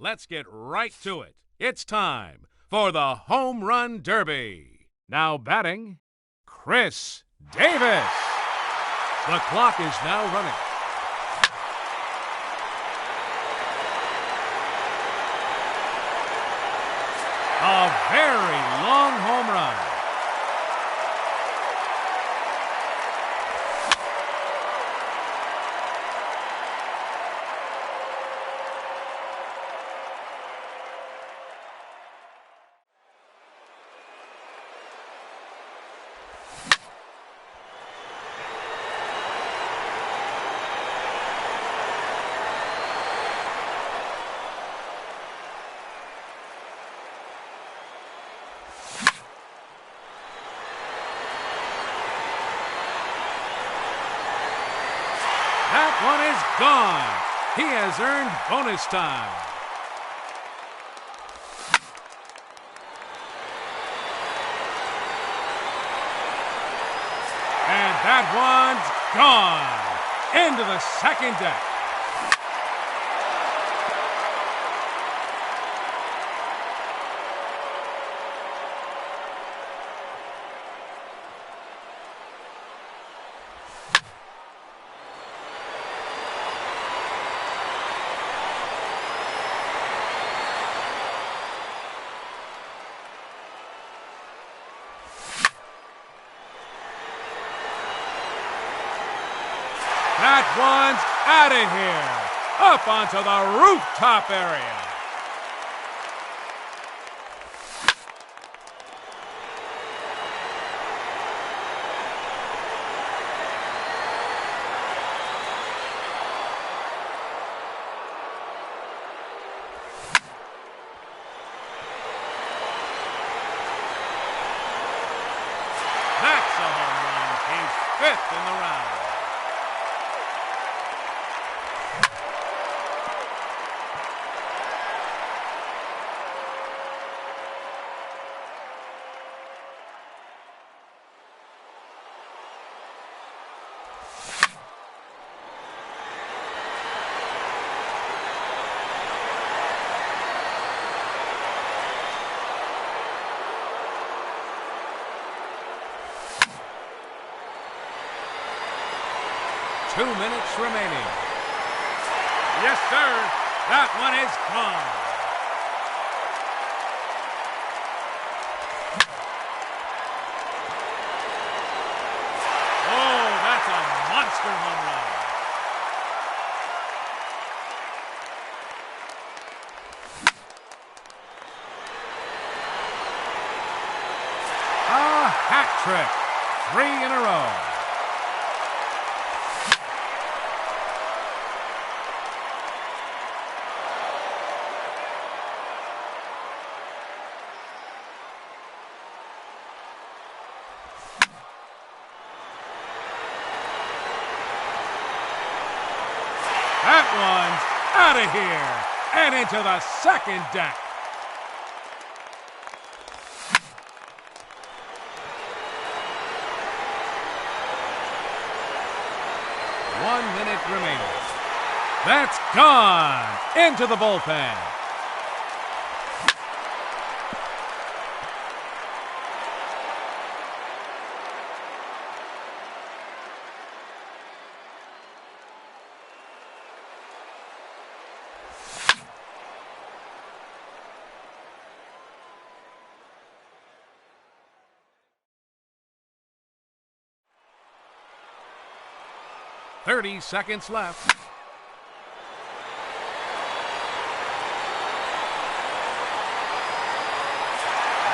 let's get right to it. It's time for the Home Run Derby. Now batting, Chris Davis. The clock is now running. A very long home run. That one is gone. He has earned bonus time. And that one's gone. Into the second deck. That one's out of here, up onto the rooftop area. That's a home run. He's fifth in the round. Two minutes remaining. Yes, sir. That one is gone. Oh, that's a monster home run. A hat trick. 3 in a row. That one's out of here and into the second deck. One minute remaining. That's gone into the bullpen. Thirty seconds left.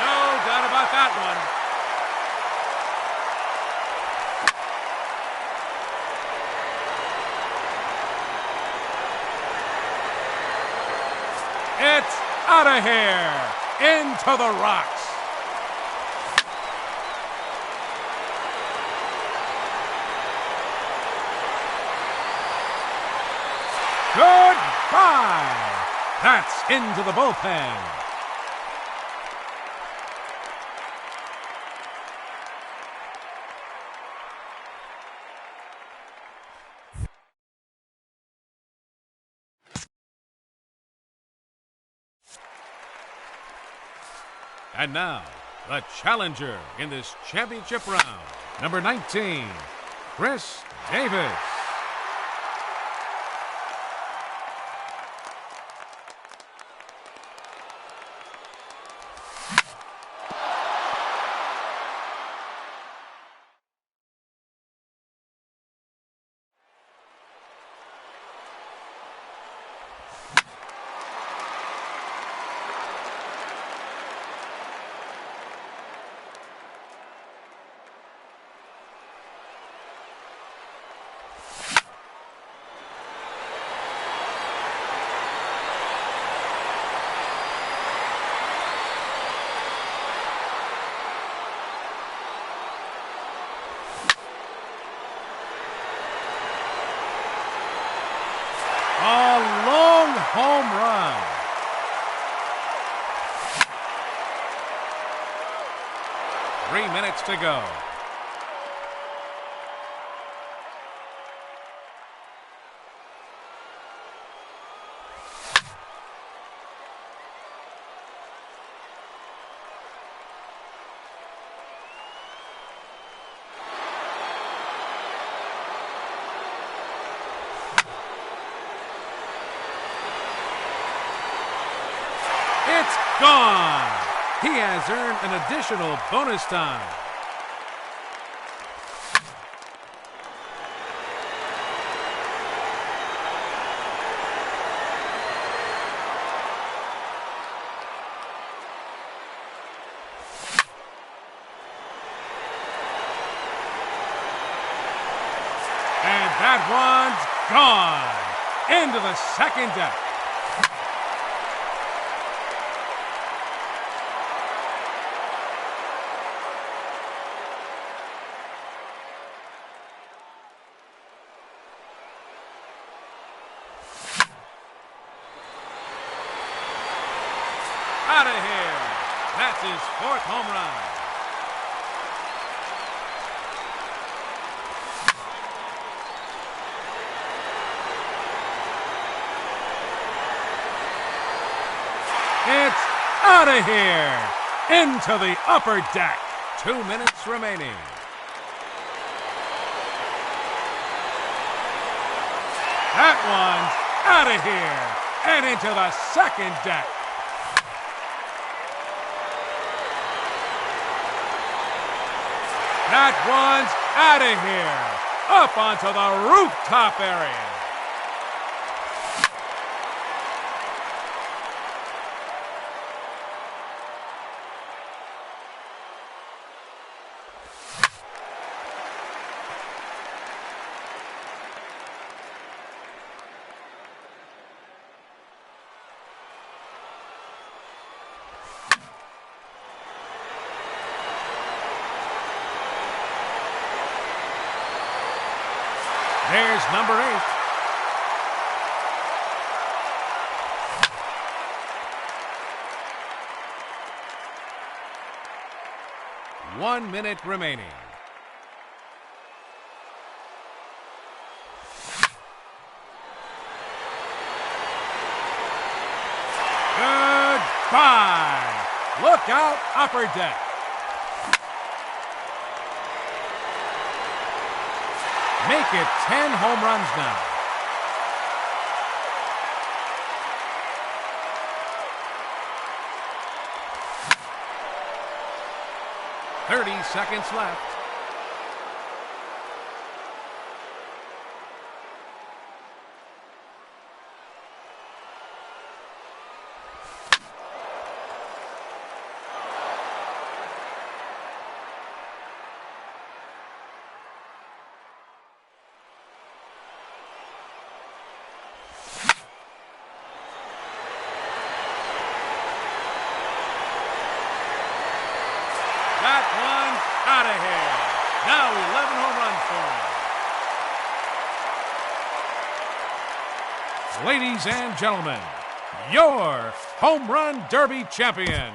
No doubt about that one. It's out of here, into the rocks. Goodbye! That's into the bullpen. And now, the challenger in this championship round, number 19, Chris Davis. A long home run. Three minutes to go. It's gone! He has earned an additional bonus time. And that one's gone into the second deck. Out of here. That's his fourth home run. It's out of here. Into the upper deck. 2 minutes remaining. That one's out of here and into the second deck. That one's out of here, up onto the rooftop area. There's number 8. One minute remaining. Goodbye. Look out, upper deck. Make it 10 home runs now. .30 seconds left. That one's out of here. Now 11 home runs for him. Ladies and gentlemen, your Home Run Derby champion,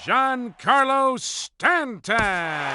Giancarlo Stanton.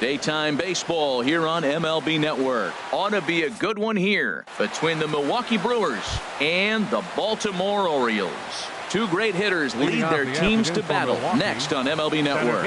Daytime baseball here on MLB Network. Ought to be a good one here between the Milwaukee Brewers and the Baltimore Orioles. Two great hitters lead their teams to battle next on MLB Network.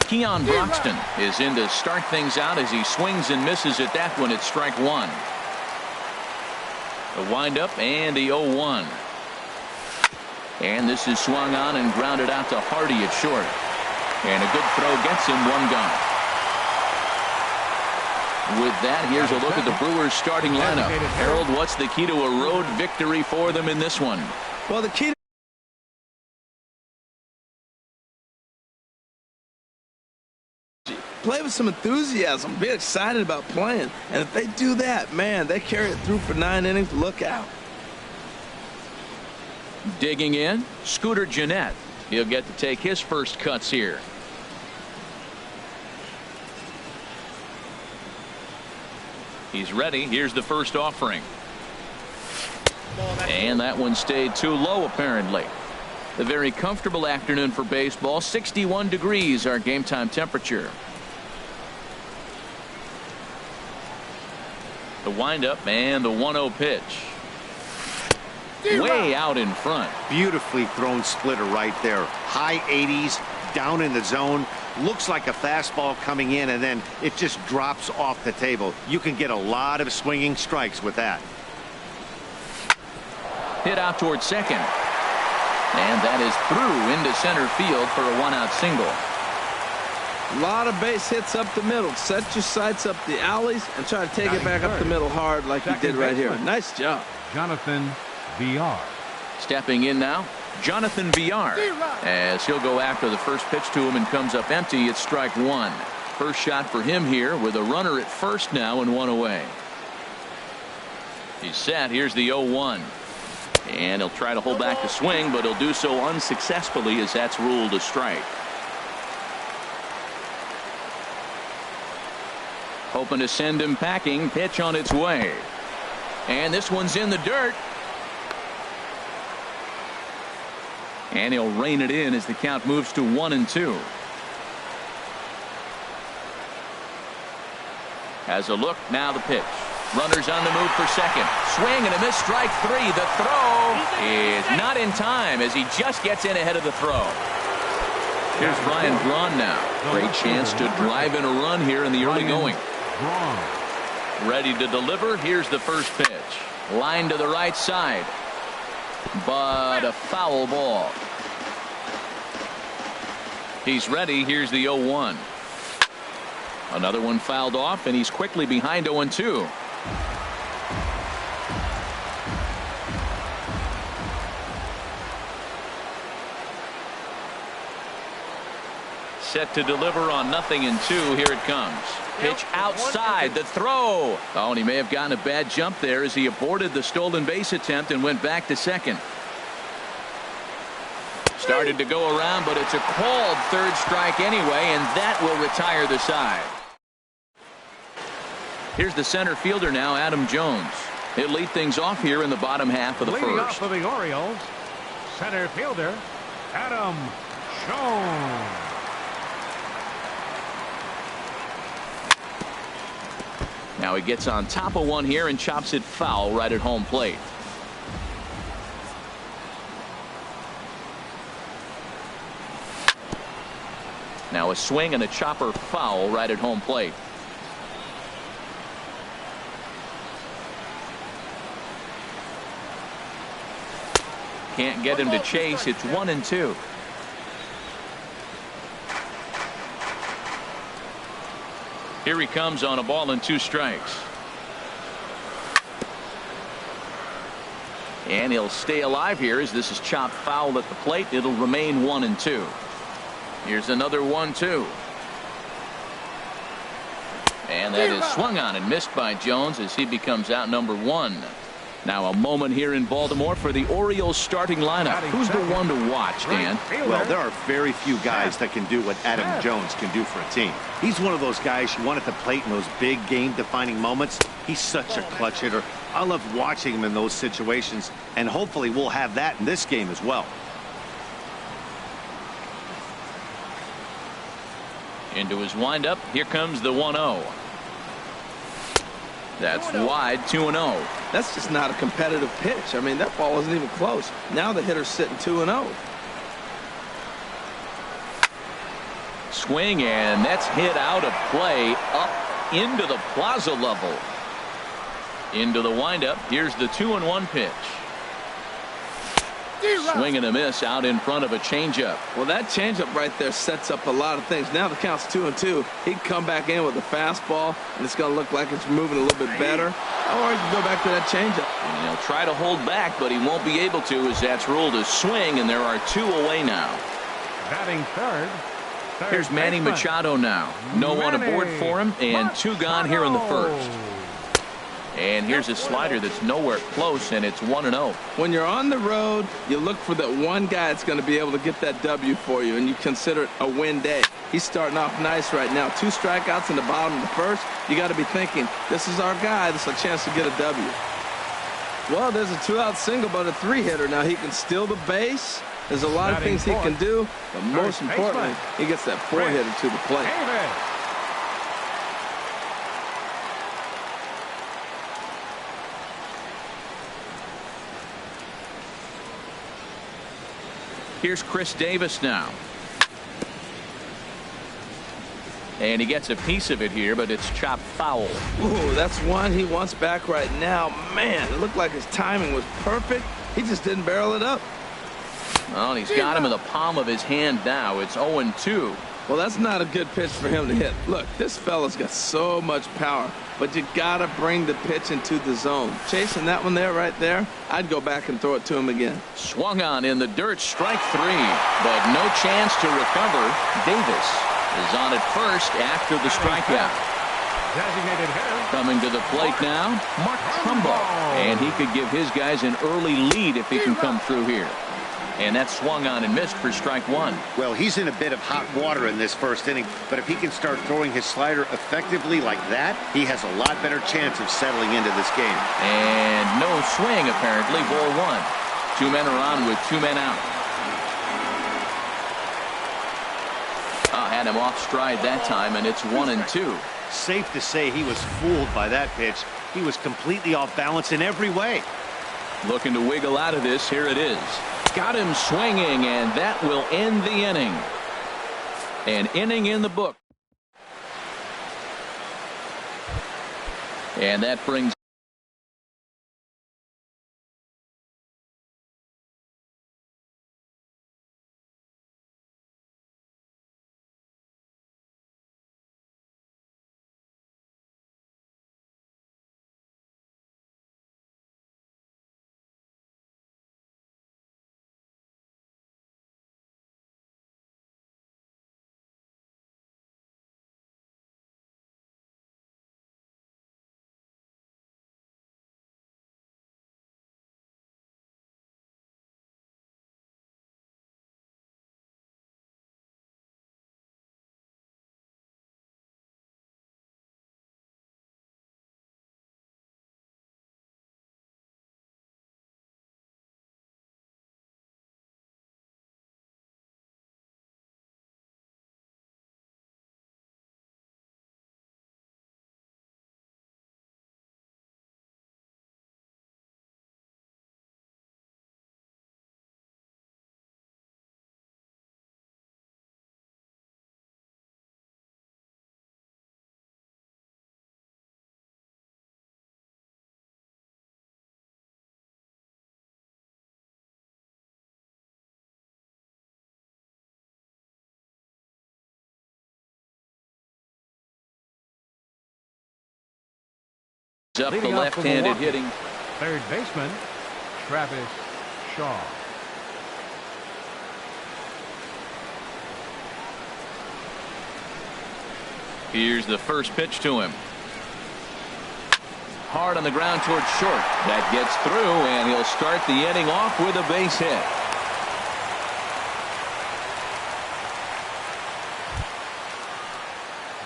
Keon Broxton is in to start things out as he swings and misses at that one. It's strike one. The windup and the 0-1. And this is swung on and grounded out to Hardy at short. And a good throw gets him one gone. With that, here's a look at the Brewers starting lineup. Harold, what's the key to a road victory for them in this one? Well, the key to play with some enthusiasm, be excited about playing. And if they do that, man, they carry it through for 9 innings. Look out. Digging in, Scooter Gennett. He'll get to take his first cuts here. He's ready. Here's the first offering. And that one stayed too low, apparently. A very comfortable afternoon for baseball. 61 degrees, our game time temperature. The windup and the 1-0 pitch. Way out in front. Beautifully thrown splitter right there. High 80s, down in the zone. Looks like a fastball coming in, and then it just drops off the table. You can get a lot of swinging strikes with that. Hit out towards second. And that is through into center field for a 1-out single. A lot of base hits up the middle. Set your sights up the alleys and try to take it back up the middle hard like you did right here. Nice job. Jonathan VR. Stepping in now, Jonathan VR, as he'll go after the first pitch to him and comes up empty. It's strike one. First shot for him here with a runner at first now and one away. He's set. Here's the 0-1. And he'll try to hold back the swing, but he'll do so unsuccessfully as that's ruled a strike. Hoping to send him packing. Pitch on its way. And this one's in the dirt. And he'll rein it in as the count moves to 1-2. As a look, now the pitch. Runners on the move for second. Swing and a miss, strike three. The throw is not in time as he just gets in ahead of the throw. Here's Ryan Braun now. Great chance to drive in a run here in the early going. Ready to deliver. Here's the first pitch. Line to the right side. But a foul ball. He's ready. Here's the 0-1. Another one fouled off, and he's quickly behind 0-2. Set to deliver on 0-2. Here it comes. Pitch outside. The throw. Oh, and he may have gotten a bad jump there as he aborted the stolen base attempt and went back to second. Started to go around, but it's a called third strike anyway, and that will retire the side. Here's the center fielder now, Adam Jones. He'll lead things off here in the bottom half of the Leading first. off for the Orioles, center fielder Adam Jones. Now he gets on top of one here and chops it foul right at home plate. Now a swing and a chopper foul right at home plate. Can't get him to chase. It's 1-2. Here he comes on a ball and 2 strikes. And he'll stay alive here as this is chopped foul at the plate. It'll remain 1-2. Here's another 1-2. And that is swung on and missed by Jones as he becomes out number 1. Now a moment here in Baltimore for the Orioles starting lineup. Who's the one to watch, Dan? Well, there are very few guys that can do what Adam Jones can do for a team. He's one of those guys you want at the plate in those big game-defining moments. He's such a clutch hitter. I love watching him in those situations, and hopefully we'll have that in this game as well. Into his windup. Here comes the 1-0. That's wide, 2-0. That's just not a competitive pitch. I mean, that ball wasn't even close. Now the hitter's sitting 2-0. Swing, and that's hit out of play up into the plaza level. Into the windup. Here's the 2-1 pitch. Swing and a miss out in front of a changeup. Well, that changeup right there sets up a lot of things. Now the count's 2-2. He can come back in with a fastball, and it's going to look like it's moving a little bit better. Or he can go back to that changeup. And he'll try to hold back, but he won't be able to, as that's ruled a swing, and there are 2 away now. Batting third. Here's Manny Machado now. No one aboard for him, and 2 gone here in the first. And here's a slider that's nowhere close, and it's 1-0. When you're on the road, you look for that one guy that's going to be able to get that W for you, and you consider it a win day. He's starting off nice right now. 2 strikeouts in the bottom of the first. You got to be thinking, this is our guy. This is a chance to get a W. Well, there's a 2-out single, but a 3-hitter. Now he can steal the base. There's a lot of things he can do, but most importantly, he gets that 4-hitter to the plate. Here's Chris Davis now. And he gets a piece of it here, but it's chopped foul. Ooh, that's one he wants back right now. Man, it looked like his timing was perfect. He just didn't barrel it up. Well, he's got him in the palm of his hand now. It's 0-2. Well, that's not a good pitch for him to hit. Look, this fella's got so much power, but you got to bring the pitch into the zone. Chasing that one there, right there, I'd go back and throw it to him again. Swung on in the dirt, strike 3, but no chance to recover. Davis is on at first after the strikeout. Designated hitter. Coming to the plate now, Mark Trumbo. And he could give his guys an early lead if he can come through here. And that swung on and missed for strike 1. Well, he's in a bit of hot water in this first inning, but if he can start throwing his slider effectively like that, he has a lot better chance of settling into this game. And no swing, apparently. Ball 1. 2 men are on with 2 men out. Had him off stride that time, and it's 1-2. Safe to say he was fooled by that pitch. He was completely off balance in every way. Looking to wiggle out of this. Here it is. Got him swinging, and that will end the inning. An inning in the book. And that brings up the left-handed hitting. Third baseman, Travis Shaw. Here's the first pitch to him. hard on the ground towards short. That gets through, and he'll start the inning off with a base hit.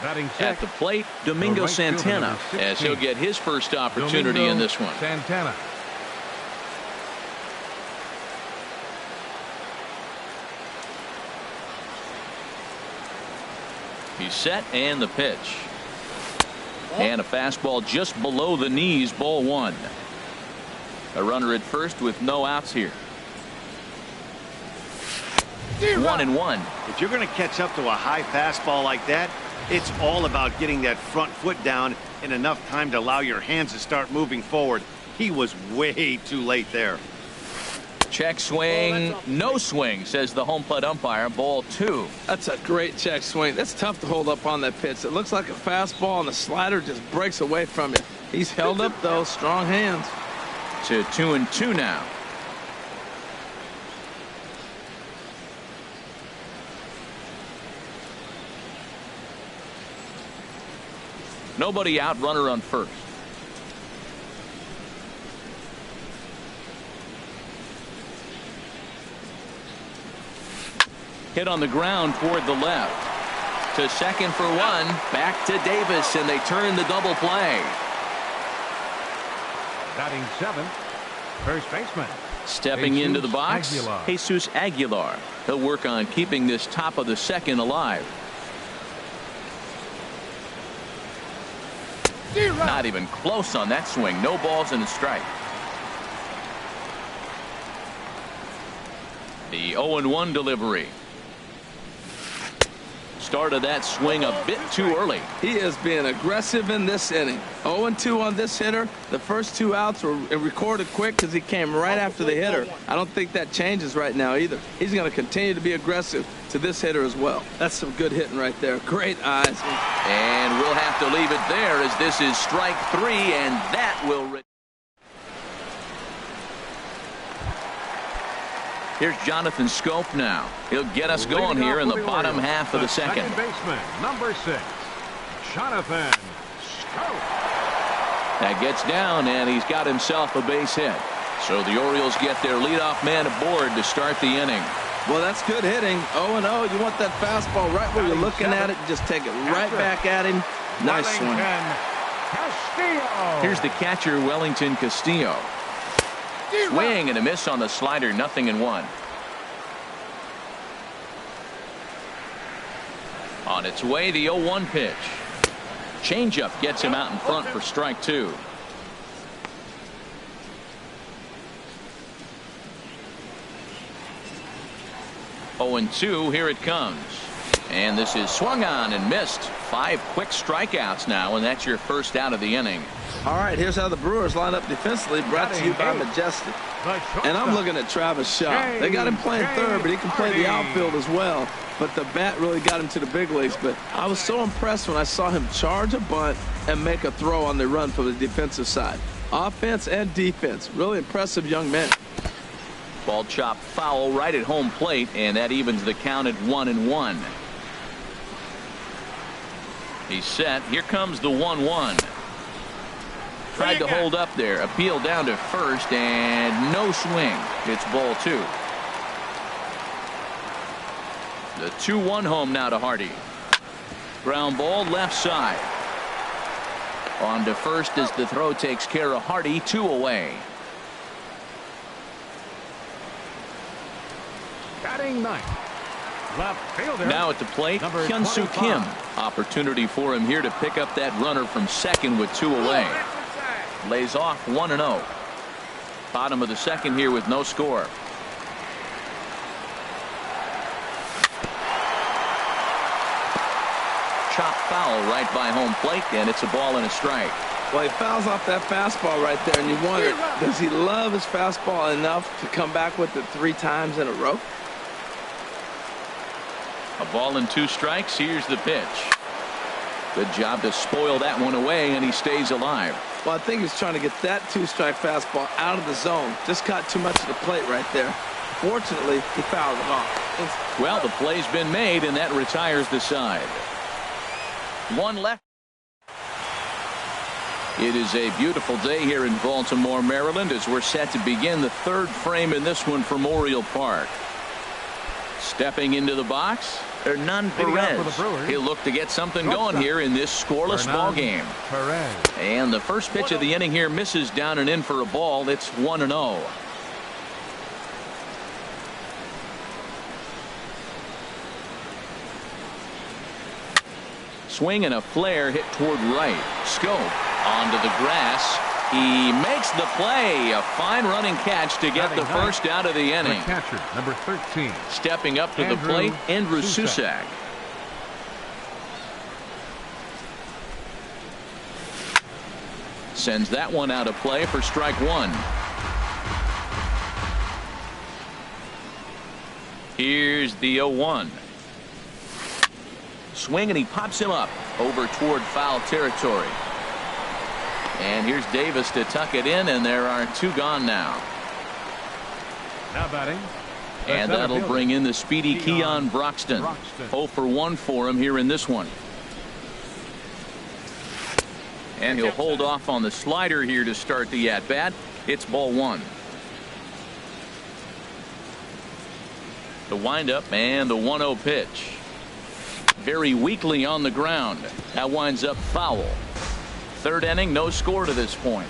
Batting At the plate, Domingo Santana, as he'll get his first opportunity in this one. Santana. He's set, and the pitch. And a fastball just below the knees, ball one. A runner at first with no outs here. 1-1. If you're going to catch up to a high fastball like that, it's all about getting that front foot down in enough time to allow your hands to start moving forward. He was way too late there. Check swing, no swing, says the home plate umpire. Ball two. That's a great check swing. That's tough to hold up on that pitch. It looks like a fastball, and the slider just breaks away from you. He's held up, though. Strong hands. To 2-2 now. Nobody out, runner on first. Hit on the ground toward the left. To second for one. Back to Davis, and they turn the double play. Batting seventh, first baseman. Stepping Jesus into the box, Aguilar. Jesus Aguilar. He'll work on keeping this top of the second alive. Not even close on that swing. No balls and a strike. The 0-1 delivery. Started that swing a bit too early. He is being aggressive in this inning. 0-2 on this hitter. The first two outs were recorded quick because he came right after the hitter. I don't think that changes right now either. He's going to continue to be aggressive to this hitter as well. That's some good hitting right there. Great eyes. And we'll have to leave it there as this is strike three, and that will... Here's Jonathan Scope now. He'll get us going here in the bottom half of the second. Baseman, number 6, Jonathan Scope. That gets down, and he's got himself a base hit. So the Orioles get their leadoff man aboard to start the inning. Well, that's good hitting. 0-0. You want that fastball right where you're looking at it. Just take it right back at him. Nice swing. Here's the catcher, Wellington Castillo. Swing and a miss on the slider, 0-1. On its way, the 0-1 pitch. Changeup gets him out in front for strike two. Oh, 0-2, here it comes. And this is swung on and missed. 5 quick strikeouts now, and that's your first out of the inning. All right, here's how the Brewers line up defensively, brought to you by Majestic. And I'm looking at Travis Shaw. They got him playing third, but he can play the outfield as well. But the bat really got him to the big leagues. But I was so impressed when I saw him charge a bunt and make a throw on the run from the defensive side. Offense and defense. Really impressive young man. Ball chopped foul right at home plate, and that evens the count at 1-1. He's set. Here comes the 1-1. Tried to hold up there. Appeal down to first, and no swing. It's ball two. The 2-1 home now to Hardy. Ground ball left side. On to first as the throw takes care of Hardy. 2 away. Batting ninth, left fielder. Now at the plate, Hyun-Soo Kim. Opportunity for him here to pick up that runner from second with 2 away. Lays off 1-0. Bottom of the second here with no score. Chop foul right by home plate, and it's a ball and a strike. Well, he fouls off that fastball right there, and you wonder, does he love his fastball enough to come back with it 3 times in a row? A ball and 2 strikes. Here's the pitch. Good job to spoil that one away, and he stays alive. Well, I think he's trying to get that 2-strike fastball out of the zone. Just caught too much of the plate right there. Fortunately, he fouled it off. Well, the play's been made, and that retires the side. One left. It is a beautiful day here in Baltimore, Maryland, as we're set to begin the third frame in this one from Oriole Park. Stepping into the box, Hernan Perez. He'll look to get something going here in this scoreless ball game. And the first pitch of the inning here misses down and in for a ball. It's 1-0. Swing and a flare hit toward right. Scope onto the grass. He makes the play. A fine running catch to get the first out of the inning. Catcher, number 13. Stepping up to the plate, Andrew Susac. Sends that one out of play for strike one. Here's the 0-1. Swing and he pops him up over toward foul territory. And here's Davis to tuck it in, and there are two gone now. Now batting. And that'll bring in the speedy Keon Broxton. 0 for 1 for him here in this one. And he'll hold off on the slider here to start the at-bat. It's ball one. The windup and the 1-0 pitch. Very weakly on the ground. That winds up foul. Third inning, no score to this point.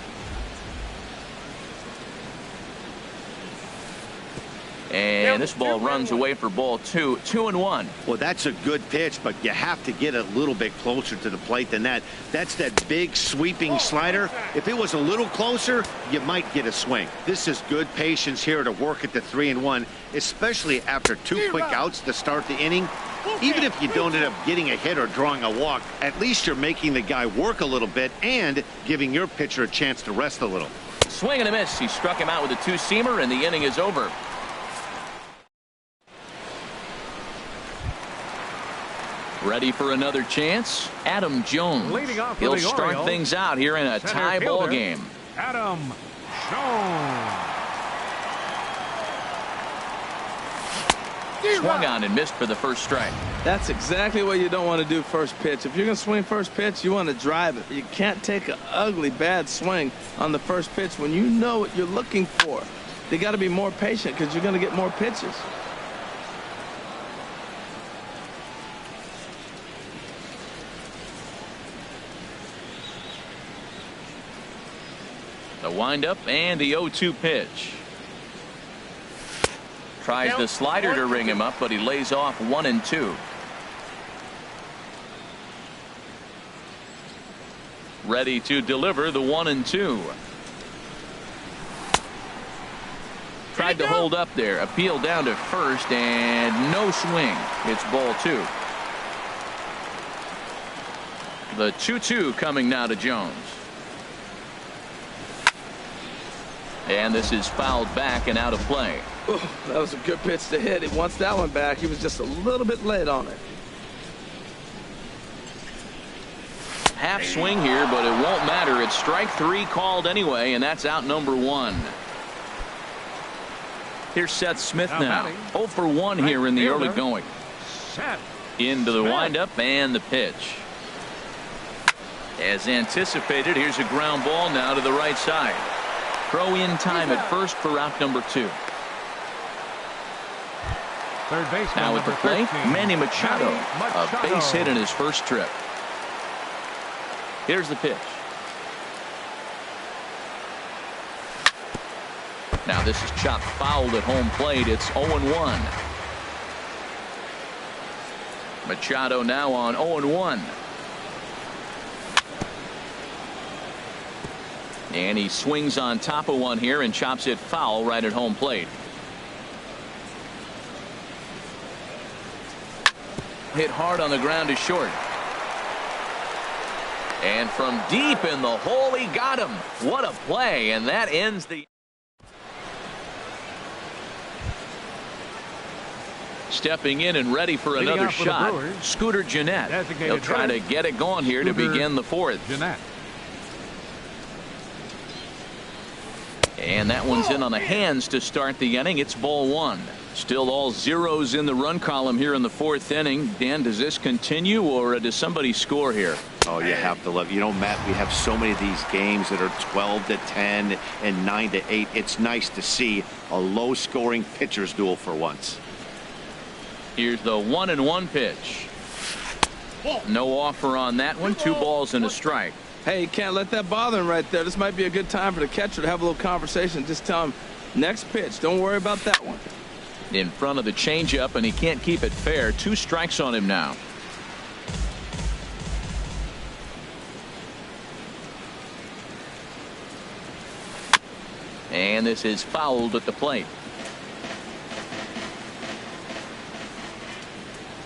And this ball runs away for ball two. 2-1. Well, that's a good pitch, but you have to get a little bit closer to the plate than that. That's that big sweeping slider. If it was a little closer, you might get a swing. This is good patience here to work at the 3-1, especially after two quick outs to start the inning. Even if you don't end up getting a hit or drawing a walk, at least you're making the guy work a little bit and giving your pitcher a chance to rest a little. Swing and a miss. He struck him out with a two-seamer, and the inning is over. Ready for another chance? Adam Jones. He'll start things out here in a tie ball game. Adam Jones. Swung on and missed for the first strike. That's exactly what you don't want to do first pitch. If you're going to swing first pitch, you want to drive it. You can't take an ugly, bad swing on the first pitch when you know what you're looking for. They got to be more patient because you're going to get more pitches. The windup and the 0-2 pitch. Tries the slider to ring him up, but he lays off 1-2. Ready to deliver the 1-2. Tried to hold up there. Appeal down to first, and no swing. It's ball two. The 2-2 coming now to Jones. And this is fouled back and out of play. Oh, that was a good pitch to hit. He wants that one back. He was just a little bit late on it. Half swing here, but it won't matter. It's strike three called anyway, and that's out number one. Here's Seth Smith now. 0 for 1 here in the early going. Into the windup and the pitch. As anticipated, here's a ground ball now to the right side. Throw in time at first for out number 2. Third baseman now at the plate, Manny Machado. A base hit in his first trip. Here's the pitch. Now this is chopped fouled at home plate. It's 0-1. Machado now on 0-1. And he swings on top of one here and chops it foul right at home plate. Hit hard on the ground to short. And from deep in the hole, he got him. What a play, and that ends the... Stepping in and ready for another shot, Scooter Gennett. He'll try to get it going here to begin the fourth. And that one's in on the hands to start the inning. It's ball 1. Still all zeros in the run column here in the 4th inning. Dan, does this continue, or does somebody score here? Oh, you have to love. You know, Matt, we have so many of these games that are 12-10 and 9-8. It's nice to see a low-scoring pitcher's duel for once. Here's the 1-1 pitch. No offer on that one. 2 balls and a strike. Hey, you can't let that bother him right there. This might be a good time for the catcher to have a little conversation. Just tell him, next pitch, don't worry about that one. In front of the changeup, and he can't keep it fair. 2 strikes on him now. And this is fouled at the plate.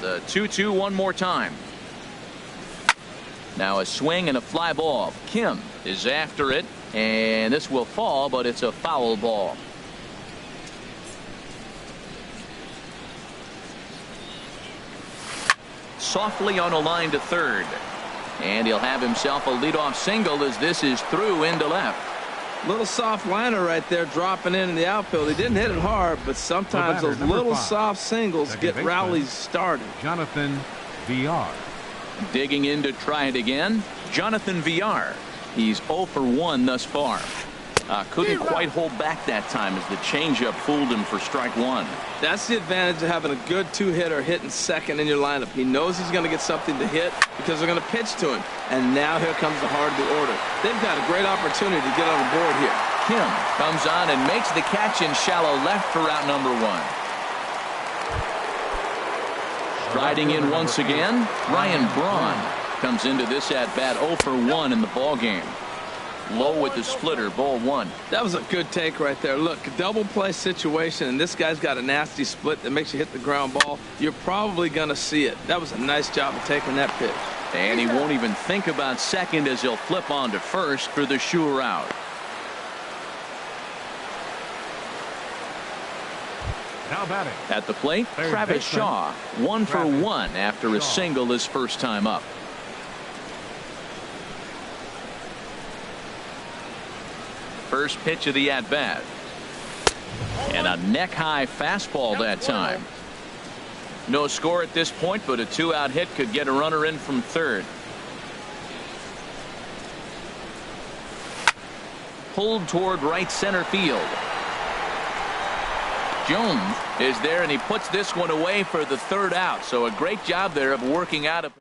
The 2-2 one more time. Now a swing and a fly ball. Kim is after it, and this will fall, but it's a foul ball. Softly on a line to third, and he'll have himself a leadoff single as this is through into left. Little soft liner right there, dropping in the outfield. He didn't hit it hard, but sometimes those little soft singles get rallies started. Jonathan VR. Digging in to try it again, Jonathan VR. He's 0 for 1 thus far. Couldn't quite hold back that time as the changeup fooled him for strike 1. That's the advantage of having a good 2-hitter hitting second in your lineup. He knows he's going to get something to hit because they're going to pitch to him. And now here comes the heart of the order. They've got a great opportunity to get on the board here. Kim comes on and makes the catch in shallow left for out number 1. Striding in once again, Ryan Braun comes into this at bat 0 for 1 in the ball game. Low with the splitter, ball 1. That was a good take right there. Look, double play situation, and this guy's got a nasty split that makes you hit the ground ball. You're probably going to see it. That was a nice job of taking that pitch. And he won't even think about second as he'll flip on to first for the sure out. Now batting. At the plate, Travis Shaw, 1 for 1 after a single his first time up. First pitch of the at-bat. And a neck-high fastball that time. No score at this point, but a 2-out hit could get a runner in from third. Pulled toward right center field. Jones is there, and he puts this one away for the 3rd out. So a great job there of working out of.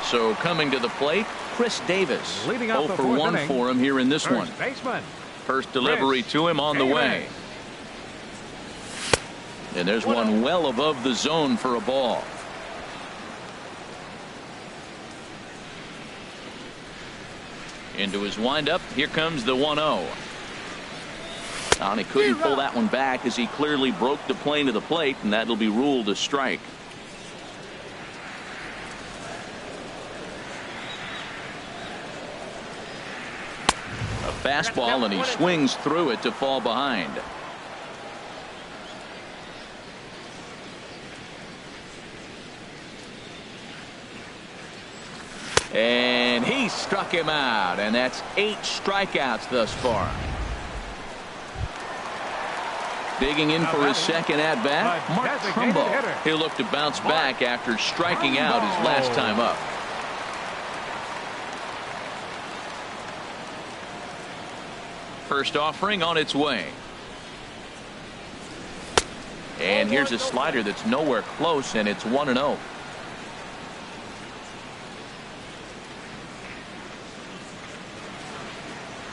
So coming to the plate, Chris Davis. 0 for 1 for him here in this one. First delivery to him on the way. And there's one well above the zone for a ball. Into his windup. Here comes the 1-0. And he couldn't pull that one back as he clearly broke the plane of the plate, and that'll be ruled a strike. A fastball, and he swings through it to fall behind. And he struck him out, and that's 8 strikeouts thus far. Digging in for his second at bat, Mark Trumbo. He'll look to bounce back after striking out his last time up. First offering on its way. And here's a slider that's nowhere close, and it's 1-0.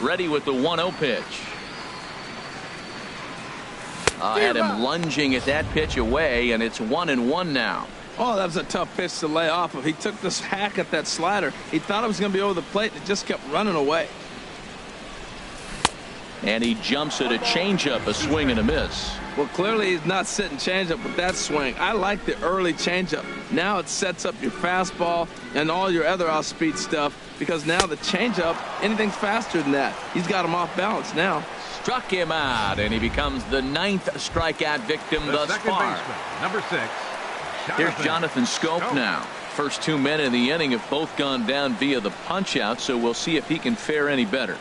Ready with the 1-0 pitch. Had him lunging at that pitch away, and it's 1-1 now. Oh, that was a tough pitch to lay off of. He took this hack at that slider. He thought it was going to be over the plate, and it just kept running away. And he jumps at a changeup, a swing and a miss. Well, clearly he's not sitting changeup with that swing. I like the early changeup. Now it sets up your fastball and all your other off-speed stuff, because now the changeup, anything's faster than that. He's got him off balance now. Struck him out, and he becomes the 9th strikeout victim thus far. Number 6. Here's Jonathan Scope now. First 2 men in the inning have both gone down via the punch-out, so we'll see if he can fare any better.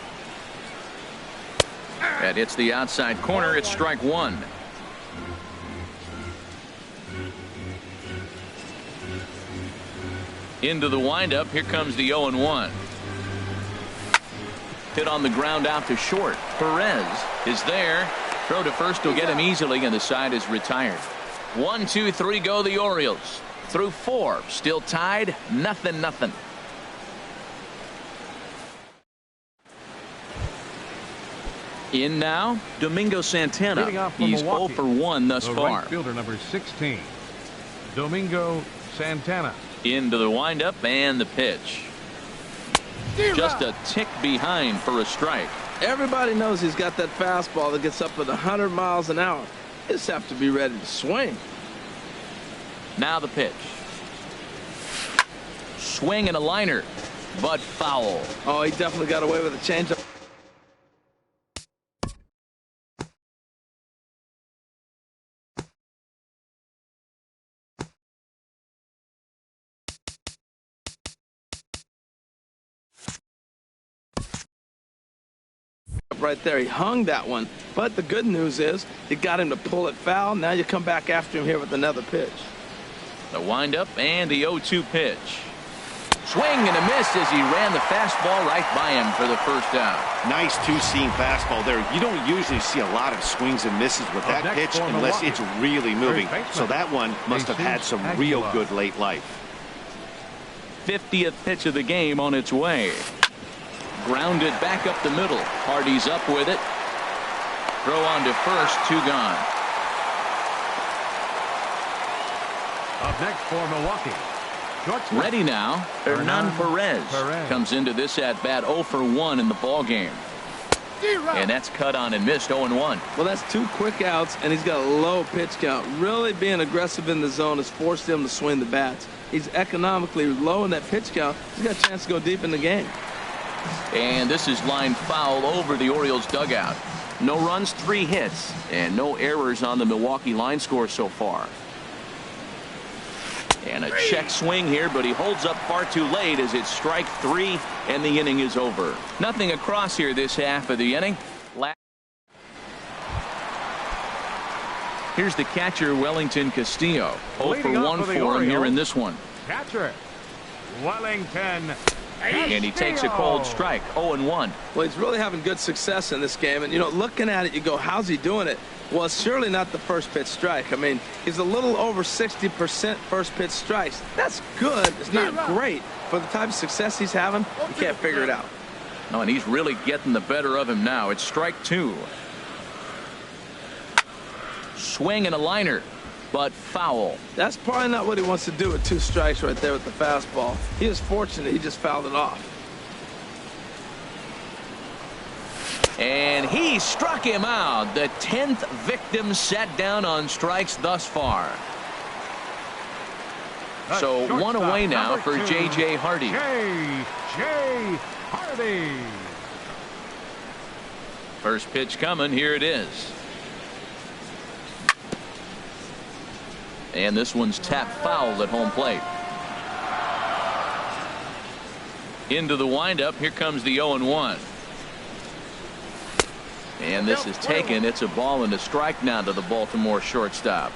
That hits the outside corner. It's strike one. Into the windup. Here comes the 0-1. Hit on the ground out to short. Perez is there. Throw to first will get him easily, and the side is retired. 1, 2, 3 go the Orioles. Through 4. Still tied. 0-0. In now, Domingo Santana. He's 0 for 1 thus far. Right fielder number 16, Domingo Santana. Into the windup and the pitch. Just a tick behind for a strike. Everybody knows he's got that fastball that gets up at 100 miles an hour. You just have to be ready to swing. Now the pitch. Swing and a liner, but foul. Oh, he definitely got away with a changeup. Right there, he hung that one, but the good news is you got him to pull it foul. Now you come back after him here with another pitch. The windup and the 0-2 pitch. Swing and a miss as he ran the fastball right by him for the first out. Nice two-seam fastball there. You don't usually see a lot of swings and misses with that pitch unless it's really moving. So that one must have had some real good late life. 50th pitch of the game on its way. Grounded back up the middle. Hardy's up with it. Throw on to first. 2 gone. Up next for Milwaukee. Ready now. Hernan Perez comes into this at bat 0 for 1 in the ball game. And that's cut on and missed. 0-1. Well, that's 2 quick outs, and he's got a low pitch count. Really being aggressive in the zone has forced him to swing the bats. He's economically low in that pitch count. He's got a chance to go deep in the game. And this is lined foul over the Orioles dugout. No runs, 3 hits, and no errors on the Milwaukee line score so far. And a check swing here, but he holds up far too late as it's strike 3, and the inning is over. Nothing across here this half of the inning. Here's the catcher, Wellington Castillo. 0 for 1 for him here in this one. Catcher, Wellington. And he takes a cold strike. 0-1. Well, he's really having good success in this game. And, you know, looking at it, you go, how's he doing it? Well, it's surely not the first pitch strike. I mean, he's a little over 60% first pitch strikes. That's good. It's not great. For the type of success he's having, you can't figure it out. No, and he's really getting the better of him now. It's strike 2. Swing and a liner, but foul. That's probably not what he wants to do with 2 strikes right there with the fastball. He is fortunate he just fouled it off. And he struck him out. The 10th victim set down on strikes thus far. So 1 away now for J.J. Hardy. J.J. Hardy. First pitch coming. Here it is. And this one's tapped foul at home plate. Into the windup. Here comes the 0-1. And this is taken. It's a ball and a strike now to the Baltimore shortstop.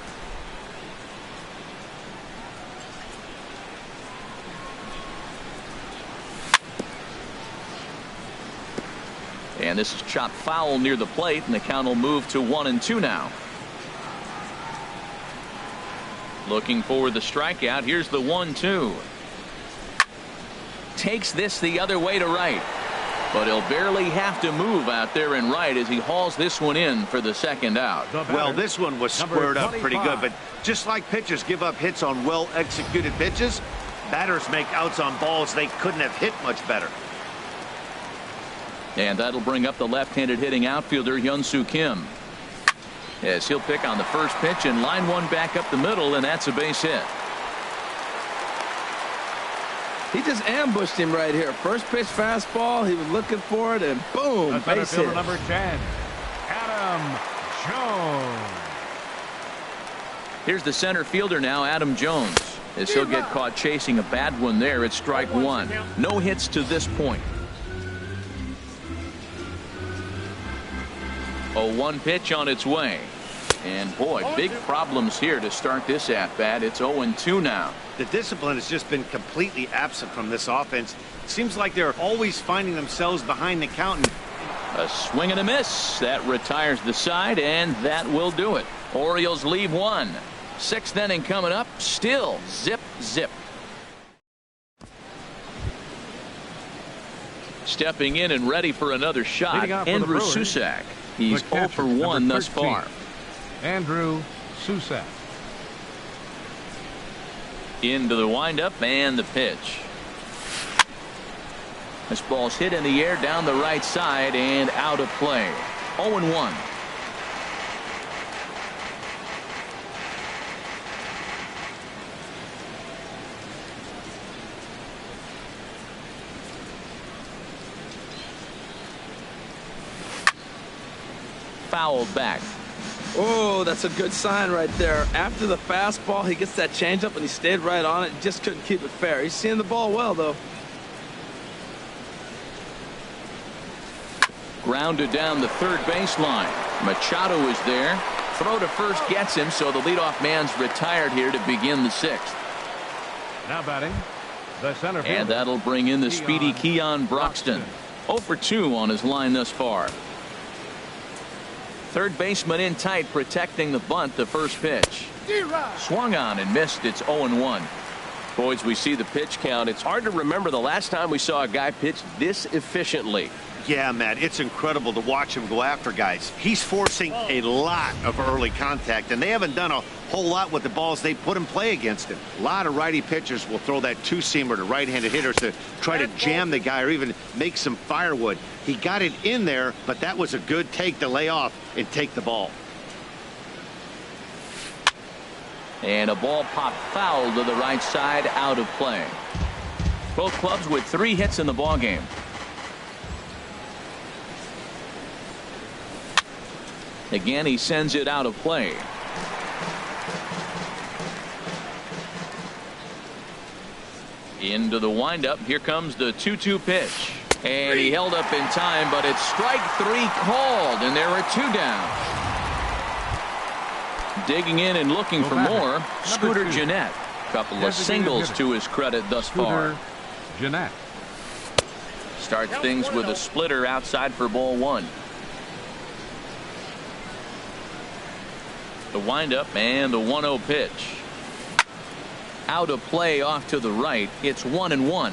And this is chopped foul near the plate, and the count will move to 1-2 now. Looking for the strikeout. Here's the 1-2. Takes this the other way to right. But he'll barely have to move out there in right as he hauls this one in for the second out. Well, this one was squared up pretty good, but just like pitchers give up hits on well-executed pitches, batters make outs on balls they couldn't have hit much better. And that'll bring up the left-handed hitting outfielder Hyun-Soo Kim. Yes, he'll pick on the first pitch and line one back up the middle, and that's a base hit. He just ambushed him right here. First pitch fastball. He was looking for it, and boom, base hit. Number 10, Adam Jones. Here's the center fielder now, Adam Jones. As he'll get caught chasing a bad one there. It's strike 1. No hits to this point. 0-1 pitch on its way. And boy, big problems here to start this at-bat. It's 0-2 now. The discipline has just been completely absent from this offense. It seems like they're always finding themselves behind the count. A swing and a miss. That retires the side, and that will do it. Orioles leave one. 6th inning coming up. Still zip, zip. Stepping in and ready for another shot, Andrew Susac. He's 0 for 1 thus far. Andrew Susac. Into the windup and the pitch. This ball's hit in the air down the right side and out of play. 0-1. Fouled back. Oh, that's a good sign right there. After the fastball, he gets that changeup, and he stayed right on it. Just couldn't keep it fair. He's seeing the ball well, though. Grounded down the third baseline. Machado is there. Throw to first gets him, so the leadoff man's retired here to begin the 6th. Now batting, the center fielder. And that'll bring in the speedy Keon Broxton. 0 for 2 on his line thus far. Third baseman in tight, protecting the bunt. The first pitch. Swung on and missed. It's 0-1. Boys, we see the pitch count. It's hard to remember the last time we saw a guy pitch this efficiently. Yeah, Matt, it's incredible to watch him go after guys. He's forcing a lot of early contact, and they haven't done a whole lot with the balls they put in play against him. A lot of righty pitchers will throw that two-seamer to right-handed hitters to try to jam the guy or even make some firewood. He got it in there, but that was a good take to lay off and take the ball. And a ball popped foul to the right side, out of play. Both clubs with 3 hits in the ballgame. Again, he sends it out of play. Into the windup. Here comes the 2-2 pitch. And he held up in time, but it's strike 3 called, and there are 2 down. Digging in and looking for more, Scooter Gennett. Couple of singles to his credit thus far. Gennett starts things with a splitter outside for ball 1. The windup and the 1-0 pitch. Out of play off to the right. It's 1-1.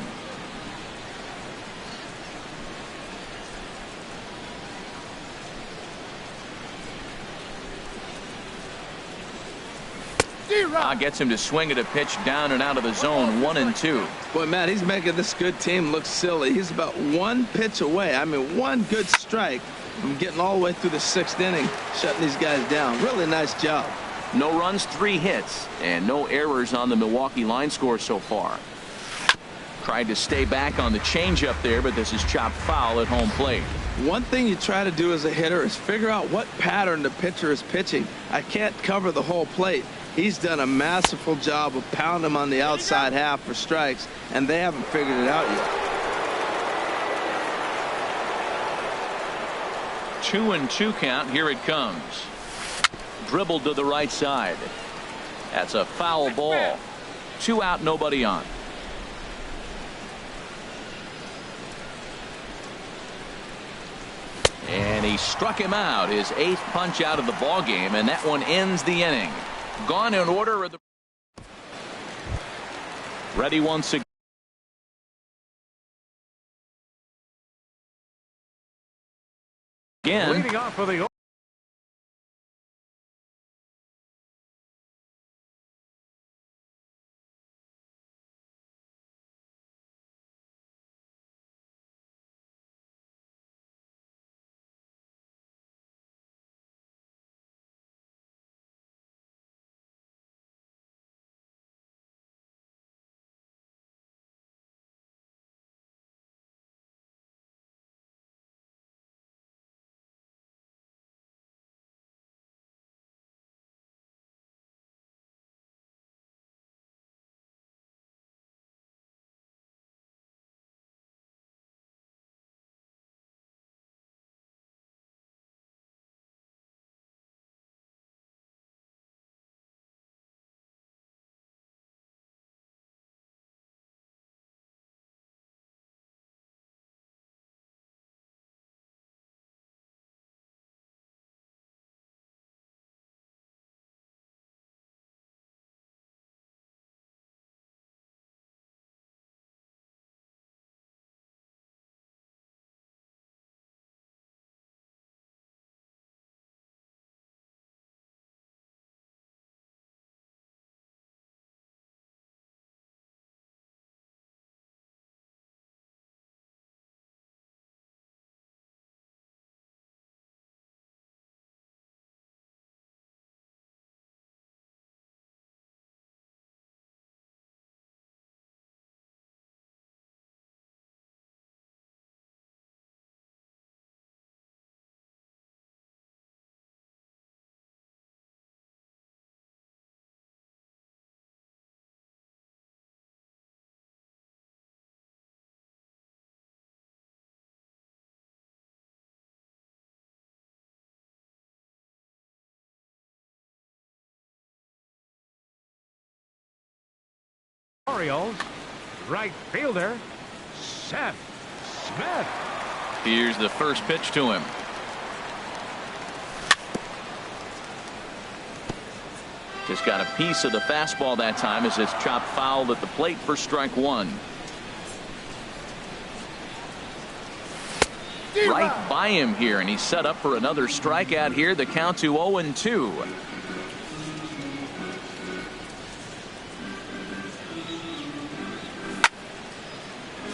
Gets him to swing at a pitch down and out of the zone. 1-2. Boy, Matt, he's making this good team look silly. He's about 1 pitch away. I mean, 1 good strike from getting all the way through the 6th inning, shutting these guys down. Really nice job. No runs, 3 hits, and no errors on the Milwaukee line score so far. Tried to stay back on the changeup there, but this is chopped foul at home plate. One thing you try to do as a hitter is figure out what pattern the pitcher is pitching. I can't cover the whole plate. He's done a masterful job of pounding him on the outside half for strikes, and they haven't figured it out yet. 2-2 count. Here it comes. Dribbled to the right side. That's a foul ball. 2 out, nobody on. And he struck him out, his 8th punch out of the ball game, and that one ends the inning. Gone in order of the ready once again. leading off for the Orioles, right fielder, Seth Smith. Here's the first pitch to him. Just got a piece of the fastball that time as it's chopped foul at the plate for strike one. Right by him here, and he's set up for another strikeout here. The count to 0-2.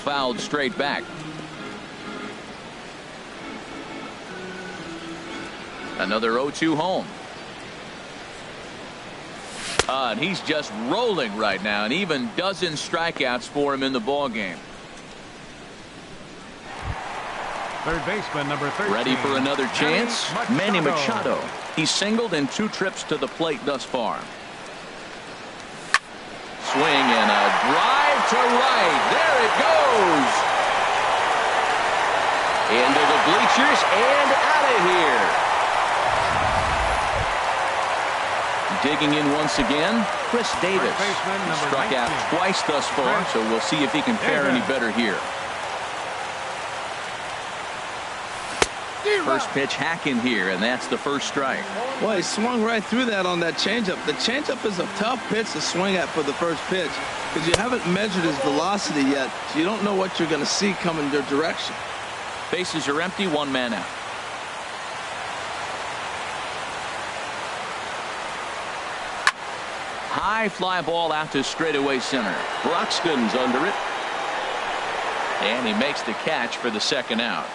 Fouled straight back. Another 0-2 home. And he's just rolling right now, and even dozen strikeouts for him in the ball game. Third baseman, number 13. Ready for another chance? Manny Machado. He's singled in 2 trips to the plate thus far. Swing and a drive to right. There it goes. Into the bleachers and out of here. Digging in once again, Chris Davis. Struck out twice thus far, so we'll see if he can fare any better here. First pitch hacking here, and that's the first strike. Well, he swung right through that on that changeup. The changeup is a tough pitch to swing at for the first pitch because you haven't measured his velocity yet, so you don't know what you're going to see coming your direction. Bases are empty, 1 man out. High fly ball out to straightaway center. Broxton's under it. And he makes the catch for the second out.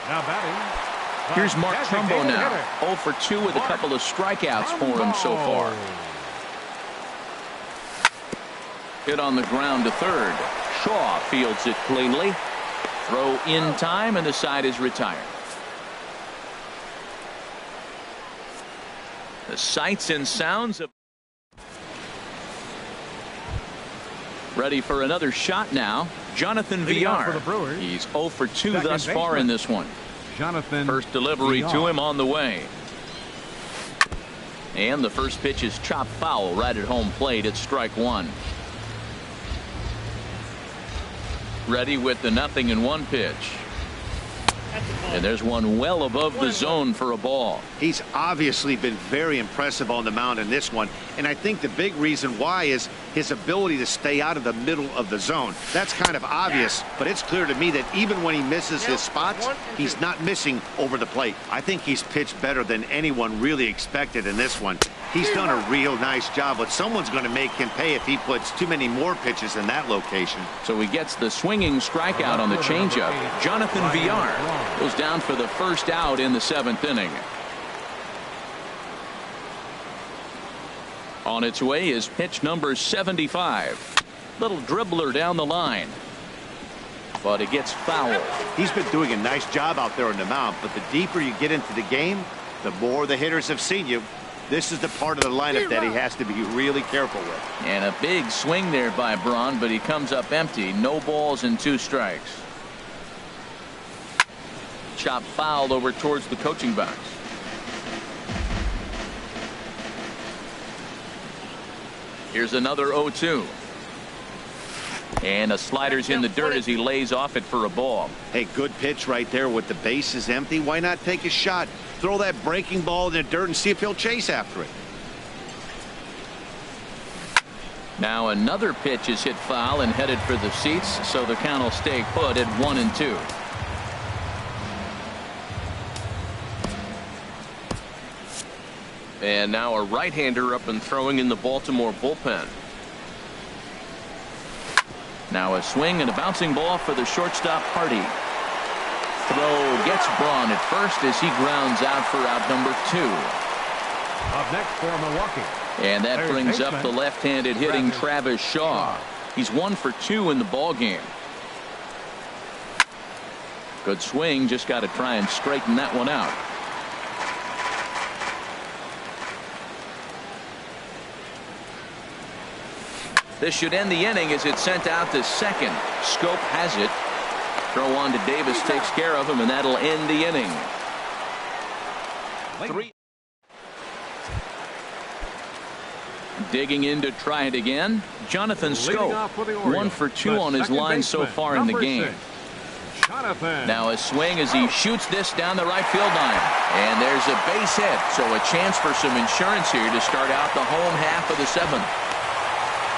Now batting. Here's Mark Trumbo now. 0 for 2 with a couple of strikeouts for him so far. Hit on the ground to third. Shaw fields it cleanly. Throw in time, and the side is retired. The sights and sounds of. Ready for another shot now. Jonathan Villar. He's 0 for 2 thus far in this one. First delivery to him on the way. And the first pitch is chopped foul right at home plate at strike one. Ready with the 0-1 pitch. And there's one well above the zone for a ball. He's obviously been very impressive on the mound in this one, and I think the big reason why is his ability to stay out of the middle of the zone. That's kind of obvious, but it's clear to me that even when he misses his spots, he's not missing over the plate. I think he's pitched better than anyone really expected in this one. He's done a real nice job, but someone's going to make him pay if he puts too many more pitches in that location. So he gets the swinging strikeout on the changeup. Jonathan Villar goes down for the first out in the 7th inning. On its way is pitch number 75. Little dribbler down the line. But it gets fouled. He's been doing a nice job out there on the mound, but the deeper you get into the game, the more the hitters have seen you. This is the part of the lineup that he has to be really careful with. And a big swing there by Braun, but he comes up empty. No balls and 2 strikes. Chop fouled over towards the coaching box. Here's another 0-2. And a slider's in the dirt as he lays off it for a ball. Hey, good pitch right there with the bases empty. Why not take a shot? Throw that breaking ball in the dirt and see if he'll chase after it. Now another pitch is hit foul and headed for the seats, so the count will stay put at 1-2. And now a right-hander up and throwing in the Baltimore bullpen. Now a swing and a bouncing ball for the shortstop Hardy. Throw gets Braun at first as he grounds out for out number 2. Up next for Milwaukee. And that brings up the left-handed hitting Travis Shaw. He's 1 for 2 in the ball game. Good swing, just got to try and straighten that one out. This should end the inning as it's sent out to second. Scope has it. Throw on to Davis takes care of him, and that'll end the inning. 3. Digging in to try it again, Jonathan Scope. off for the Orioles, 1 for 2 the on his second line so baseman, far in the number game. 6, Jonathan. Now a swing as he shoots this down the right field line. And there's a base hit, so a chance for some insurance here to start out the home half of the 7th.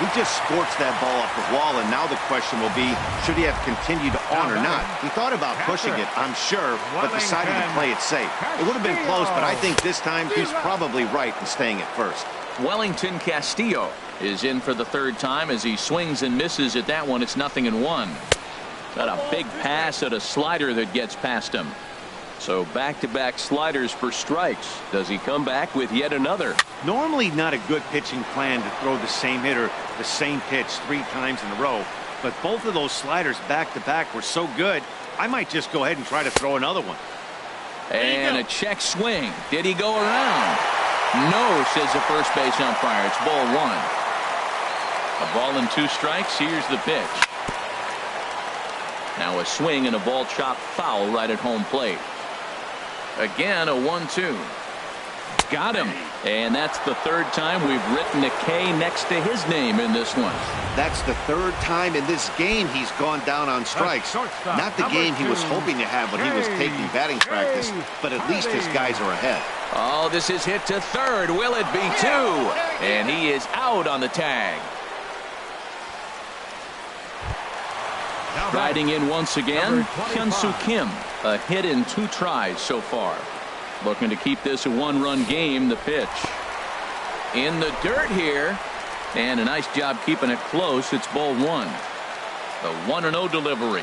He just sports that ball off the wall, and now the question will be, should he have continued on or not? He thought about pushing it, I'm sure, but decided to play it safe. It would have been close, but I think this time he's probably right in staying at first. Wellington Castillo is in for the 3rd time as he swings and misses at that one. It's 0-1. Got a big pass at a slider that gets past him. So back-to-back sliders for strikes. Does he come back with yet another? Normally not a good pitching plan to throw the same hitter the same pitch 3 times in a row, but both of those sliders back-to-back were so good, I might just go ahead and try to throw another one. And a check swing. Did he go around? No, says the first base umpire. It's ball 1. A ball and 2 strikes. Here's the pitch. Now a swing and a ball chopped foul right at home plate. Again, a 1-2. Got him. And that's the 3rd time we've written a K next to his name in this one. That's the 3rd time in this game he's gone down on strikes. Not the game he was hoping to have when he was taking batting practice, but at least his guys are ahead. Oh, this is hit to 3rd. Will it be 2? And he is out on the tag. Riding in once again, Hyun-Soo Kim. A hit in 2 tries so far. Looking to keep this a 1-run game. The pitch. In the dirt here. And a nice job keeping it close. It's ball 1. The 1-0 delivery.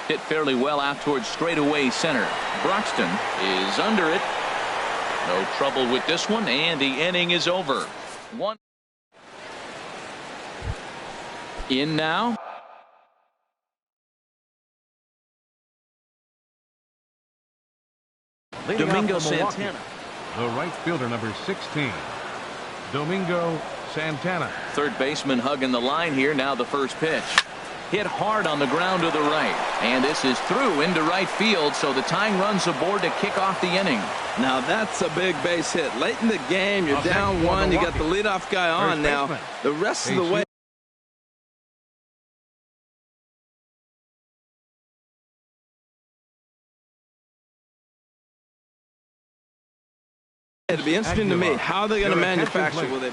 Hit fairly well out towards straightaway center. Broxton is under it. No trouble with this one. And the inning is over. 1 in now. Domingo Santana. The right fielder, number 16, Domingo Santana. 3rd baseman hugging the line here. Now the first pitch. Hit hard on the ground to the right. And this is through into right field, so the tying run's aboard to kick off the inning. Now that's a big base hit. Late in the game, you're down 1. You got the leadoff guy on now. The rest of the way. It'll be interesting to me how they're going to manufacture. Will they?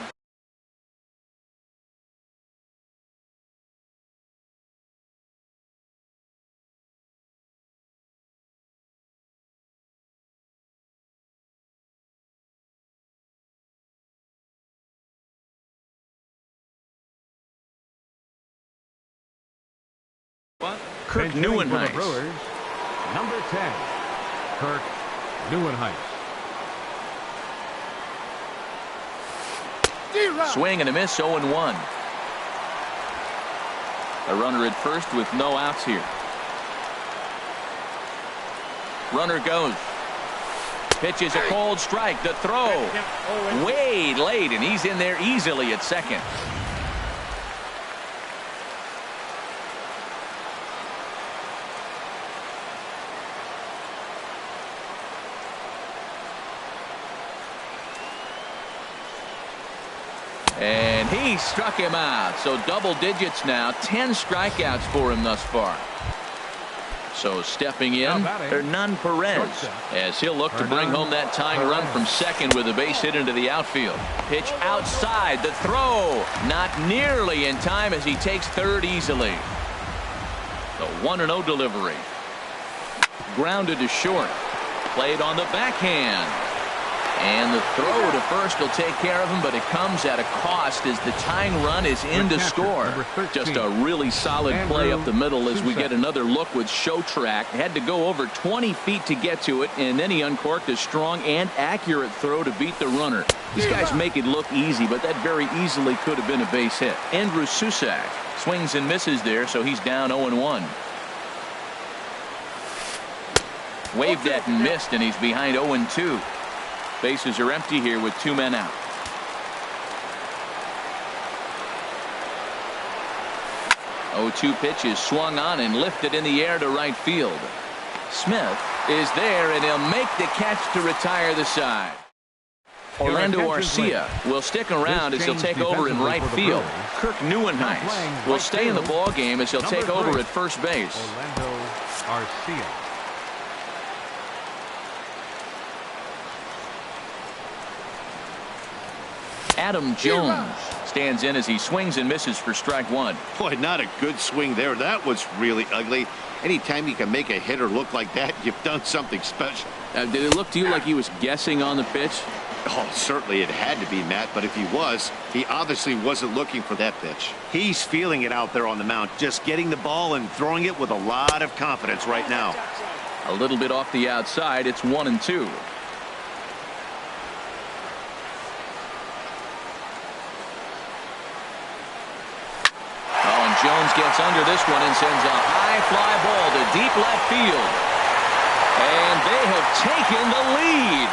What? Kirk Neuenhuis. Number 10, Kirk Neuenhuis. Swing and a miss, 0-1. A runner at first with no outs here. Runner goes. Pitches a cold strike. The throw way late, and he's in there easily at second. And he struck him out. So double digits now. 10 strikeouts for him thus far. So stepping in, Hernan Perez, as he'll look to bring home that tying run from second with a base hit into the outfield. Pitch outside. The throw not nearly in time as he takes 3rd easily. The 1-0 delivery. Grounded to short. Played on the backhand. And the throw to first will take care of him, but it comes at a cost as the tying run is in to score. Just a really solid play up the middle as we get another look with Show Track. Had to go over 20 feet to get to it, and then he uncorked a strong and accurate throw to beat the runner. These guys make it look easy, but that very easily could have been a base hit. Andrew Susak swings and misses there, so he's down 0-1. Waved at and missed, and he's behind 0-2. Bases are empty here with 2 men out. 0-2 pitch is swung on and lifted in the air to right field. Smith is there, and he'll make the catch to retire the side. Orlando attention, Arcia will stick around as he'll take over in right field. Kirk Neuenhuis will stay in the ball game as he'll take over at first base. Orlando Arcia. Adam Jones stands in as he swings and misses for strike one. Boy, not a good swing there. That was really ugly. Anytime you can make a hitter look like that, you've done something special. Did it look to you like he was guessing on the pitch? Oh, certainly it had to be, Matt, but if he was, he obviously wasn't looking for that pitch. He's feeling it out there on the mound, just getting the ball and throwing it with a lot of confidence right now. A little bit off the outside. It's 1-2. Jones gets under this one and sends a high fly ball to deep left field. And they have taken the lead.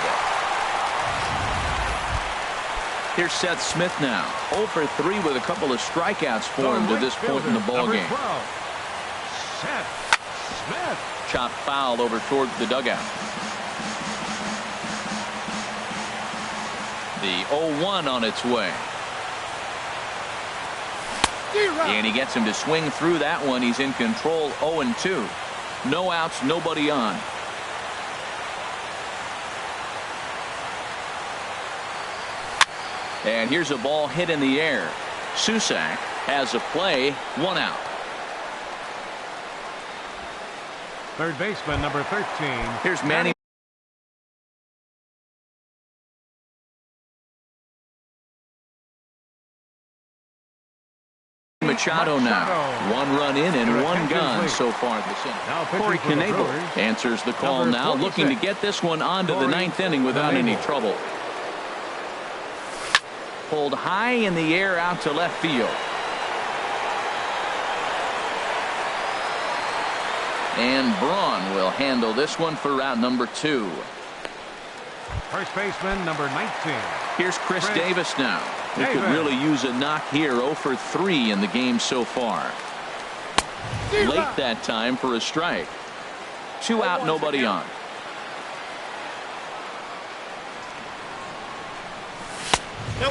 Here's Seth Smith now. 0 for 3 with a couple of strikeouts for him to this point in the ballgame. Seth Smith. Chopped foul over toward the dugout. The 0-1 on its way. And he gets him to swing through that one. He's in control. 0-2. No outs, nobody on. And here's a ball hit in the air. Susac has a play. 1 out. Third baseman, number 13. Here's Manny Machado now. 1 run in and 1 gone so far this inning. Corey Knebel answers the call now, looking to get this one onto the 9th inning without any trouble. Pulled high in the air out to left field. And Braun will handle this one for out number 2. First baseman, number 19. Here's Chris Davis now. He could really use a knock here. 0 for 3 in the game so far. Late that time for a strike. 2 out, nobody on.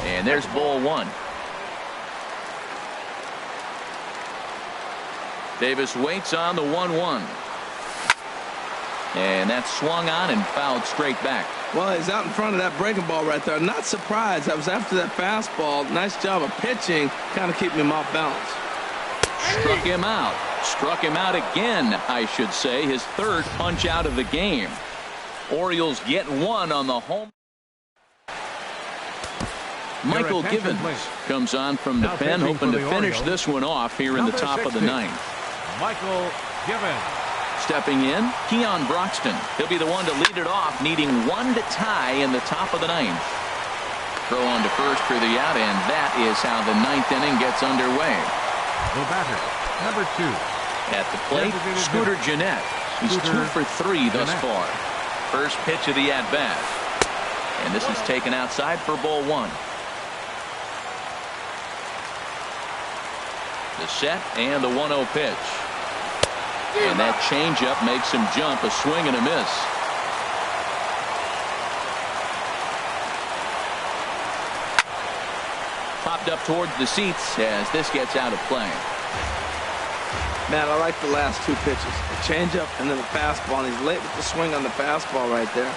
And there's ball 1. Davis waits on the 1-1. And that's swung on and fouled straight back. Well, he's out in front of that breaking ball right there. Not surprised. I was after that fastball. Nice job of pitching. Kind of keeping him off balance. Struck him out. Struck him out again, I should say. His 3rd punch out of the game. Orioles get 1 on the home. Michael Givens comes on from the pen, hoping to finish this one off here in the top of the 9th. Michael Givens. Stepping in, Keon Broxton. He'll be the one to lead it off, needing 1 to tie in the top of the 9th. Throw on to first for the out, and that is how the 9th inning gets underway. The batter, number 2. At the plate, Scooter Gennett. He's 2 for 3 thus far. First pitch of the at-bat. And this is taken outside for ball 1. The set and the 1-0 pitch. And that changeup makes him jump. A swing and a miss. Popped up towards the seats as this gets out of play. Man, I like the last 2 pitches. The changeup and then the fastball. And he's late with the swing on the fastball right there.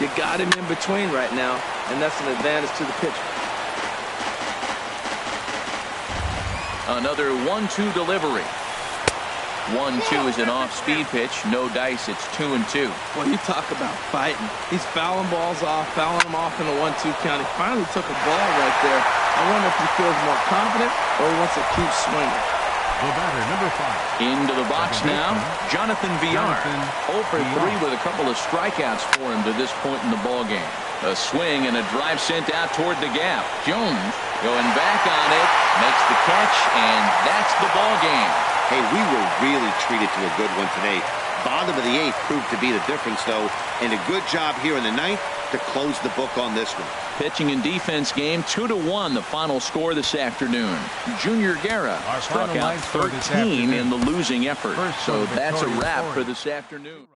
You got him in between right now, and that's an advantage to the pitcher. Another 1-2 delivery. 1-2 is an off-speed pitch. No dice. It's 2-2. Well, you talk about fighting. He's fouling balls off, fouling them off in the 1-2 count. He finally took a ball right there. I wonder if he feels more confident or he wants to keep swinging. The batter, number 5. Into the box now, Jonathan Villar. 0 for 3 with a couple of strikeouts for him to this point in the ballgame. A swing and a drive sent out toward the gap. Jones going back on it, makes the catch, and that's the ballgame. Hey, we were really treated to a good one today. Bottom of the 8th proved to be the difference, though, and a good job here in the 9th to close the book on this one. Pitching and defense game, 2-1, the final score this afternoon. Junior Guerra struck out 13 in the losing effort. So that's a wrap for this afternoon.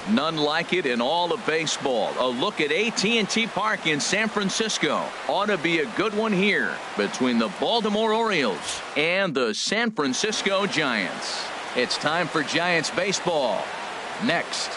None like it in all of baseball. A look at AT&T Park in San Francisco. Ought to be a good one here between the Baltimore Orioles and the San Francisco Giants. It's time for Giants baseball. Next.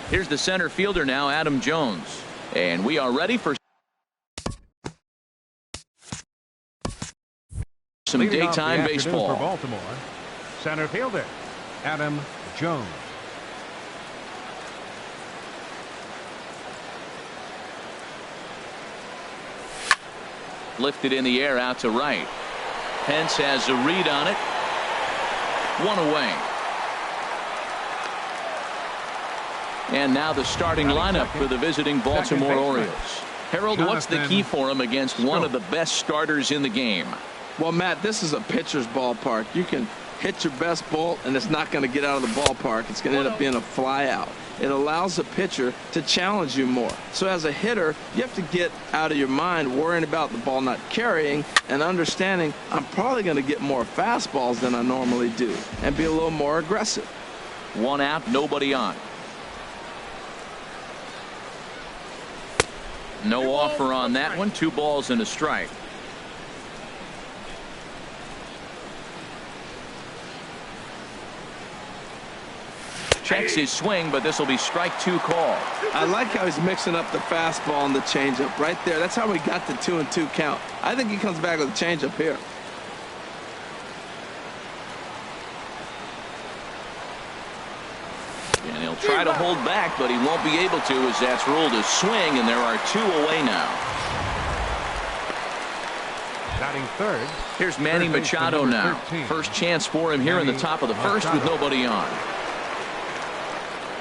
Here's the center fielder now, Adam Jones. And we are ready for some daytime baseball. For Baltimore, center fielder, Adam Jones. Lifted in the air out to right. Pence has a read on it. One away. And now the starting lineup for the visiting Baltimore Orioles. Harold, what's the key for him against one of the best starters in the game? Well, Matt, this is a pitcher's ballpark. You can hit your best ball, and it's not going to get out of the ballpark. It's going to end up being a fly out. It allows the pitcher to challenge you more. So as a hitter, you have to get out of your mind worrying about the ball not carrying and understanding I'm probably going to get more fastballs than I normally do and be a little more aggressive. One out, nobody on. No offer on that one. 2 balls and a strike. Checks his swing, but this will be strike 2 call. I like how he's mixing up the fastball and the changeup right there. That's how we got the 2-2 count. I think he comes back with a changeup here. And he'll try to hold back, but he won't be able to as that's ruled a swing, and there are 2 away now. Batting third. Here's Manny Machado now. 13. First chance for him here in the top of the first with nobody on.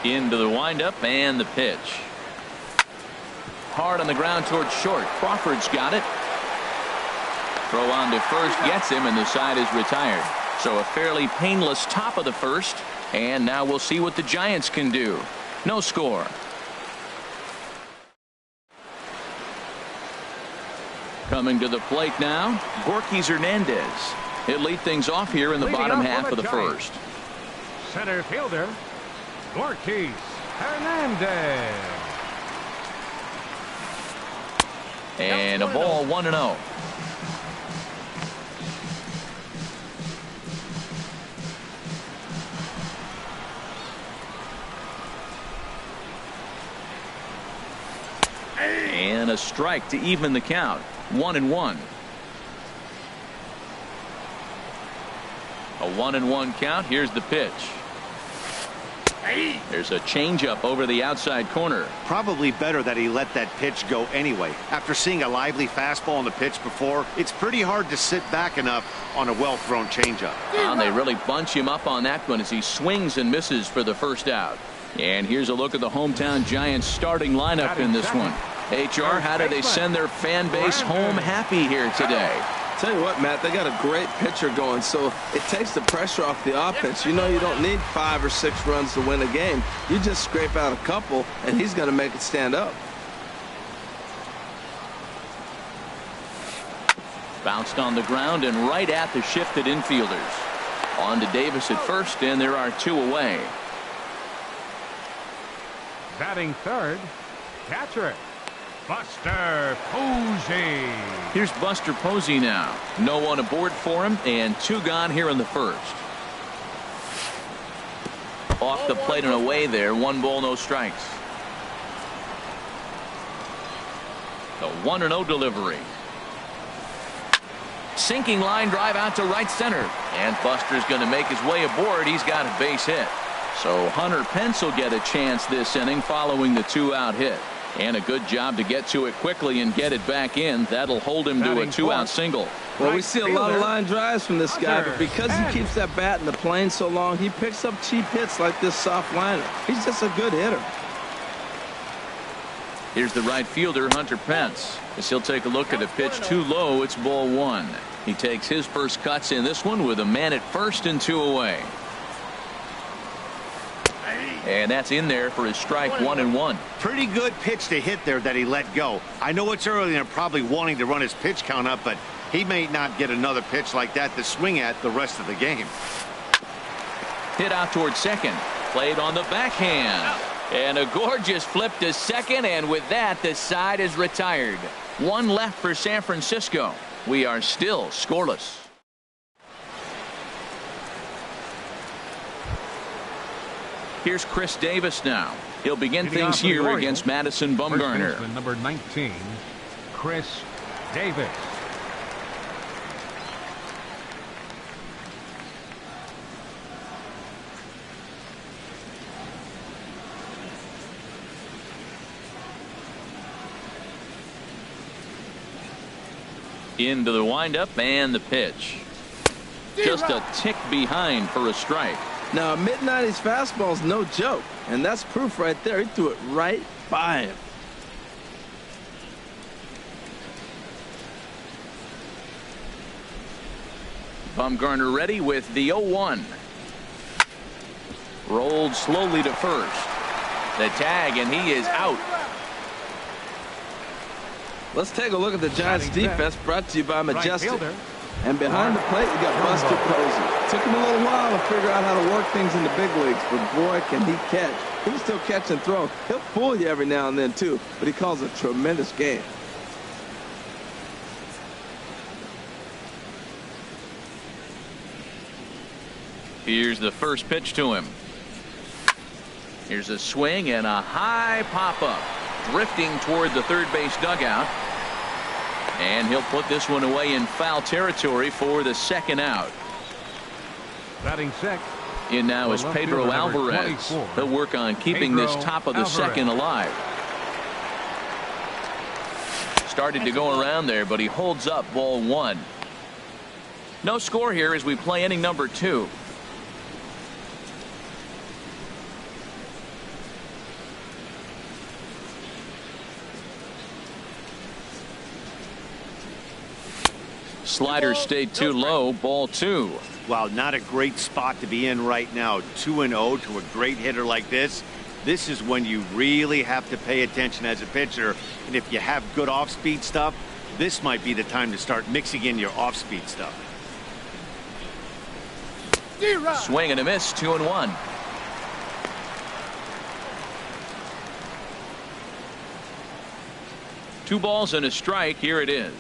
Into the windup and the pitch. Hard on the ground towards short. Crawford's got it. Throw on to first gets him, and the side is retired. So a fairly painless top of the first. And now we'll see what the Giants can do. No score. Coming to the plate now, Gorky Hernandez. He'll lead things off here in the bottom half of the first. Center fielder, Gorky Hernandez. And a ball, 1-0. And a strike to even the count. 1-1. A 1-1 count. Here's the pitch. There's a changeup over the outside corner. Probably better that he let that pitch go anyway. After seeing a lively fastball on the pitch before, it's pretty hard to sit back enough on a well-thrown changeup. And they really bunch him up on that one as he swings and misses for the first out. And here's a look at the hometown Giants starting lineup in this one. HR, how do they send their fan base home happy here today? Tell you what, Matt, they got a great pitcher going, so it takes the pressure off the offense. You know you don't need 5 or 6 runs to win a game. You just scrape out a couple, and he's going to make it stand up. Bounced on the ground and right at the shifted infielders. On to Davis at first, and there are 2 away. Batting third, catcher, Buster Posey. Here's Buster Posey now. No one aboard for him, and 2 gone here in the first. Off the plate and away there. 1 ball, no strikes. The 1-0 delivery. Sinking line drive out to right center. And Buster's going to make his way aboard. He's got a base hit. So Hunter Pence will get a chance this inning following the 2-out hit. And a good job to get to it quickly and get it back in. That'll hold him to a 2-out single. Well, we see a lot of line drives from this guy, but because he keeps that bat in the plane so long, he picks up cheap hits like this soft liner. He's just a good hitter. Here's the right fielder, Hunter Pence. As he'll take a look at a pitch too low, it's ball 1. He takes his first cuts in this one with a man at first and 2 away. And that's in there for his strike 1-1. Pretty good pitch to hit there that he let go. I know it's early and they're probably wanting to run his pitch count up, but he may not get another pitch like that to swing at the rest of the game. Hit out towards second. Played on the backhand. And a gorgeous flip to second, and with that, the side is retired. One left for San Francisco. We are still scoreless. Here's Chris Davis now. He'll begin things here against Madison Bumgarner. Number 19, Chris Davis. Into the windup and the pitch. Just a tick behind for a strike. Now, a mid-90s fastball is no joke, and that's proof right there. He threw it right by him. Bumgarner ready with the 0-1. Rolled slowly to first. The tag, and he is out. Let's take a look at the Giants defense, brought to you by Majestic. And behind the plate, you got Buster Posey. Took him a little while to figure out how to work things in the big leagues, but boy, can he catch. He can still catch and throw. He'll fool you every now and then, too, but he calls a tremendous game. Here's the first pitch to him. Here's a swing and a high pop-up. Drifting toward the third base dugout. And he'll put this one away in foul territory for the second out. Batting sixth. In now is Pedro Alvarez. He'll work on keeping this top of the second alive. Started to go around there, but he holds up ball one. No score here as we play inning number 2. Slider stayed too low. Ball 2. Well, not a great spot to be in right now. 2-0 to a great hitter like this. This is when you really have to pay attention as a pitcher. And if you have good off-speed stuff, this might be the time to start mixing in your off-speed stuff. Swing and a miss. 2-1. Two balls and a strike. Here it is.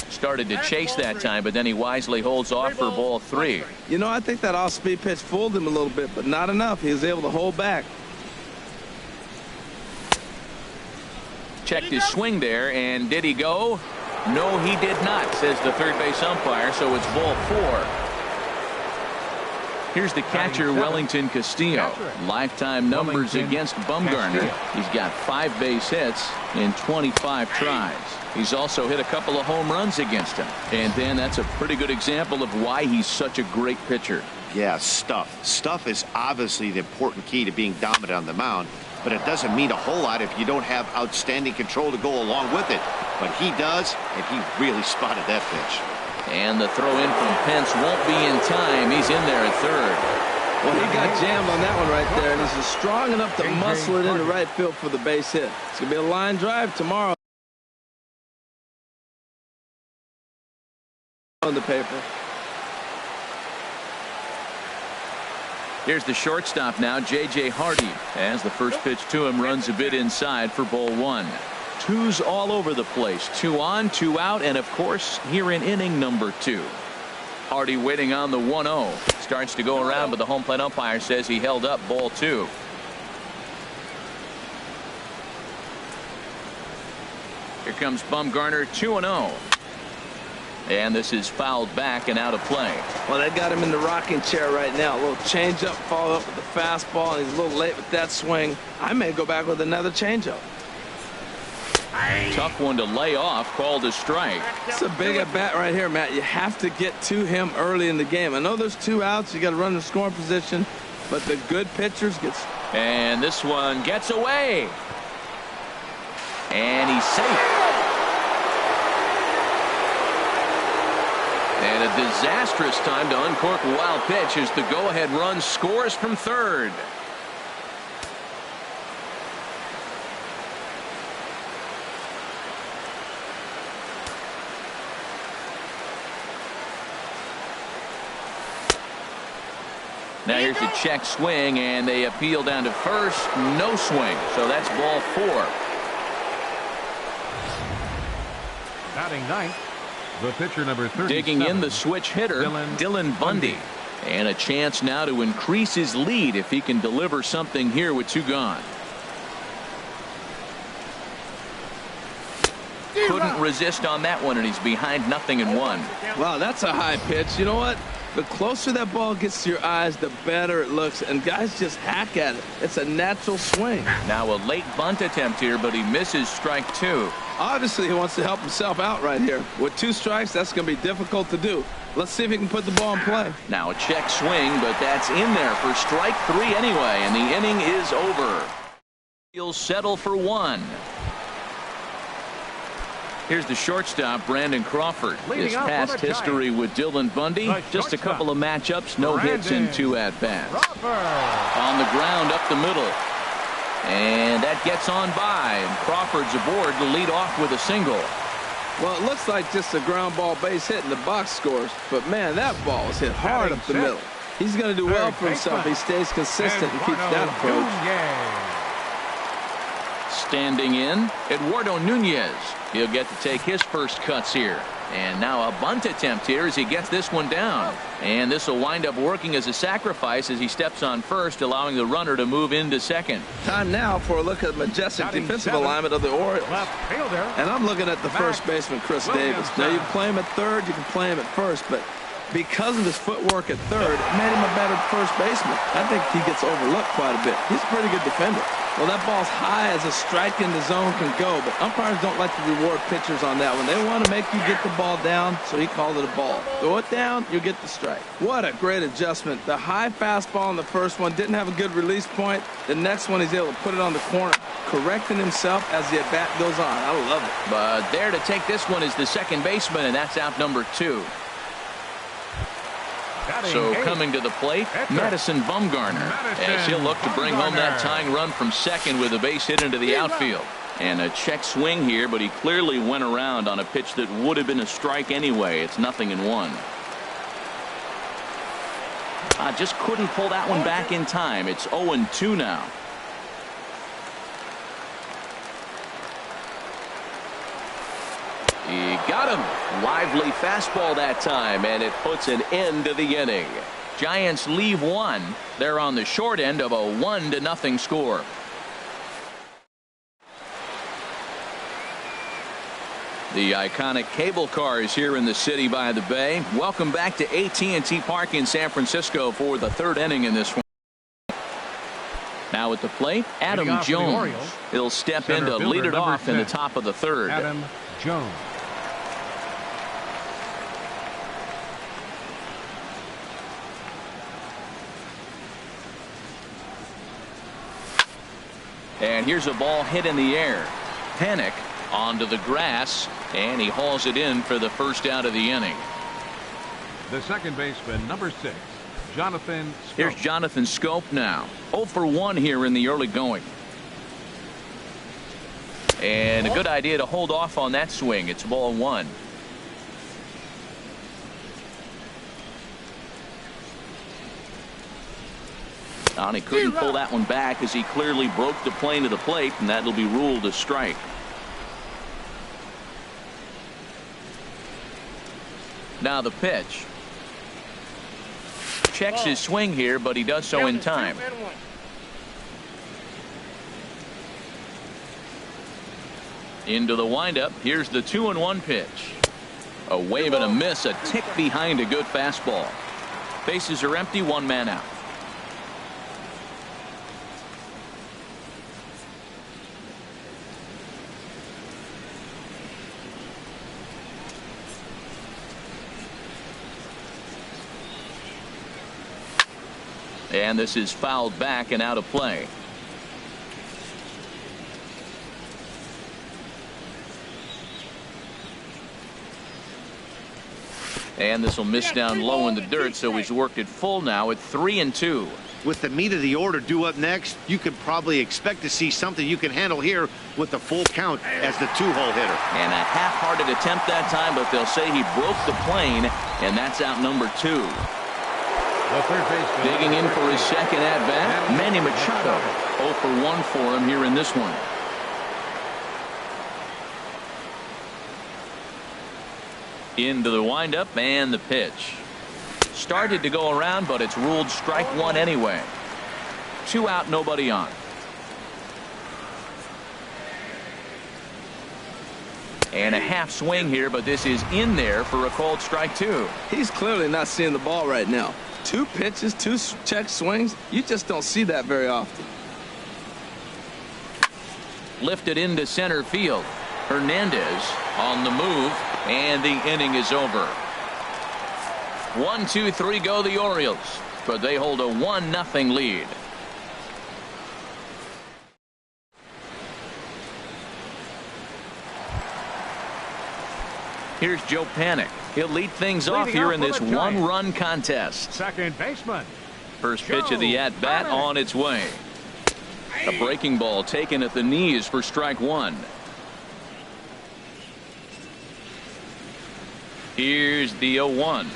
Started to chase that time, but then he wisely holds off for ball 3. You know, I think that off-speed pitch fooled him a little bit, but not enough. He was able to hold back. Checked his swing there, and did he go? No, he did not, says the third base umpire, so it's ball 4. Here's the catcher, Wellington Castillo. Lifetime numbers against Bumgarner. He's got 5 base hits in 25 tries. He's also hit a couple of home runs against him. And then that's a pretty good example of why he's such a great pitcher. Yeah, stuff. Stuff is obviously the important key to being dominant on the mound, but it doesn't mean a whole lot if you don't have outstanding control to go along with it. But he does, and he really spotted that pitch. And the throw in from Pence won't be in time. He's in there at third. Well, he got jammed on that one right there, and he's strong enough to muscle it into right field for the base hit. It's going to be a line drive tomorrow on the paper. Here's the shortstop now, J.J. Hardy, as the first pitch to him runs a bit inside for ball 1. Twos all over the place. 2 on, 2 out, and of course here in inning number 2. Hardy waiting on the 1-0. Starts to go around, but the home plate umpire says he held up ball 2. Here comes Bumgarner, 2-0. And this is fouled back and out of play. Well, they got him in the rocking chair right now. A little changeup, follow up with the fastball, and he's a little late with that swing. I may go back with another changeup. Tough one to lay off, called a strike. It's a big at bat right here, Matt. You have to get to him early in the game. I know there's 2 outs. You got to run the scoring position, but the good pitchers get. And this one gets away. And he's safe. And a disastrous time to uncork a wild pitch as the go-ahead run scores from third. Now here's the check swing, and they appeal down to first. No swing, so that's ball 4. Batting ninth, the pitcher number 37. Digging in the switch hitter, Dylan Bundy. And a chance now to increase his lead if he can deliver something here with 2 gone. Couldn't resist on that one, and he's behind 0-1. Wow, that's a high pitch. You know what? The closer that ball gets to your eyes, the better it looks, and guys just hack at it. It's a natural swing. Now a late bunt attempt here, but he misses strike 2. Obviously, he wants to help himself out right here. With 2 strikes, that's going to be difficult to do. Let's see if he can put the ball in play. Now a check swing, but that's in there for strike 3 anyway, and the inning is over. He'll settle for 1. Here's the shortstop, Brandon Crawford. His past history with Dylan Bundy, just a couple of matchups, no hits and 2 at-bats. On the ground up the middle. And that gets on by, and Crawford's aboard to lead off with a single. Well, it looks like just a ground ball base hit and the box scores, but man, that ball was hit hard up the middle. He's going to do well for himself if he stays consistent and keeps that approach. Standing in, Eduardo Nunez. He'll get to take his first cuts here. And now a bunt attempt here as he gets this one down. And this will wind up working as a sacrifice as he steps on first, allowing the runner to move into second. Time now for a look at the majestic defensive alignment of the Orioles. And I'm looking at the first baseman, Chris Davis. Now, you can play him at third, you can play him at first, but because of his footwork at third, it made him a better first baseman. I think he gets overlooked quite a bit. He's a pretty good defender. Well, that ball's high as a strike in the zone can go, but umpires don't like to reward pitchers on that one. They want to make you get the ball down, so he called it a ball. Throw it down, you get the strike. What a great adjustment. The high fastball in the first one didn't have a good release point. The next one, he's able to put it on the corner, correcting himself as the at-bat goes on. I love it. But there to take this one is the second baseman, and that's out number 2. So coming to the plate, Madison Bumgarner, as he'll look to bring home that tying run from second with a base hit into the outfield. And a check swing here, but he clearly went around on a pitch that would have been a strike anyway. It's 0-1. Just couldn't pull that one back in time. It's 0-2 now. He got him. Lively fastball that time, and it puts an end to the inning. Giants leave 1. They're on the short end of a 1-0 score. The iconic cable car is here in the city by the bay. Welcome back to AT&T Park in San Francisco for the 3rd inning in this one. Now at the plate, Adam Jones. He'll step in to lead it off in the top of the 3rd. Adam Jones. And here's a ball hit in the air. Panic onto the grass, and he hauls it in for the first out of the inning. The second baseman, number 6, Jonathan Scope. Here's Jonathan Scope now. 0 for 1 here in the early going. And a good idea to hold off on that swing. It's ball 1. And he couldn't pull that one back as he clearly broke the plane of the plate, and that'll be ruled a strike. Now the pitch. Checks his swing here, but he does so in time. Into the windup. Here's the 2-1 pitch. A wave and a miss, a tick behind a good fastball. Bases are empty, 1 man out. And this is fouled back and out of play. And this will miss down low in the dirt, so he's worked it full now at 3-2. With the meat of the order due up next, you could probably expect to see something you can handle here with the full count as the 2-hole hitter. And a half-hearted attempt that time, but they'll say he broke the plane, and that's out number 2. The third baseman. Digging in for his second at-bat, Manny Machado. 0 for 1 for him here in this one. Into the windup and the pitch. Started to go around, but it's ruled strike one anyway. 2 out, nobody on. And a half swing here, but this is in there for a called strike 2. He's clearly not seeing the ball right now. 2 pitches, 2 check swings. You just don't see that very often. Lifted into center field. Hernandez on the move, and the inning is over. 1, 2, 3 go the Orioles, but they hold a 1-0 lead. Here's Joe Panik. He'll lead things off here in this one-run contest. Second baseman. First pitch of the at-bat on its way. A breaking ball taken at the knees for strike 1. Here's the 0-1.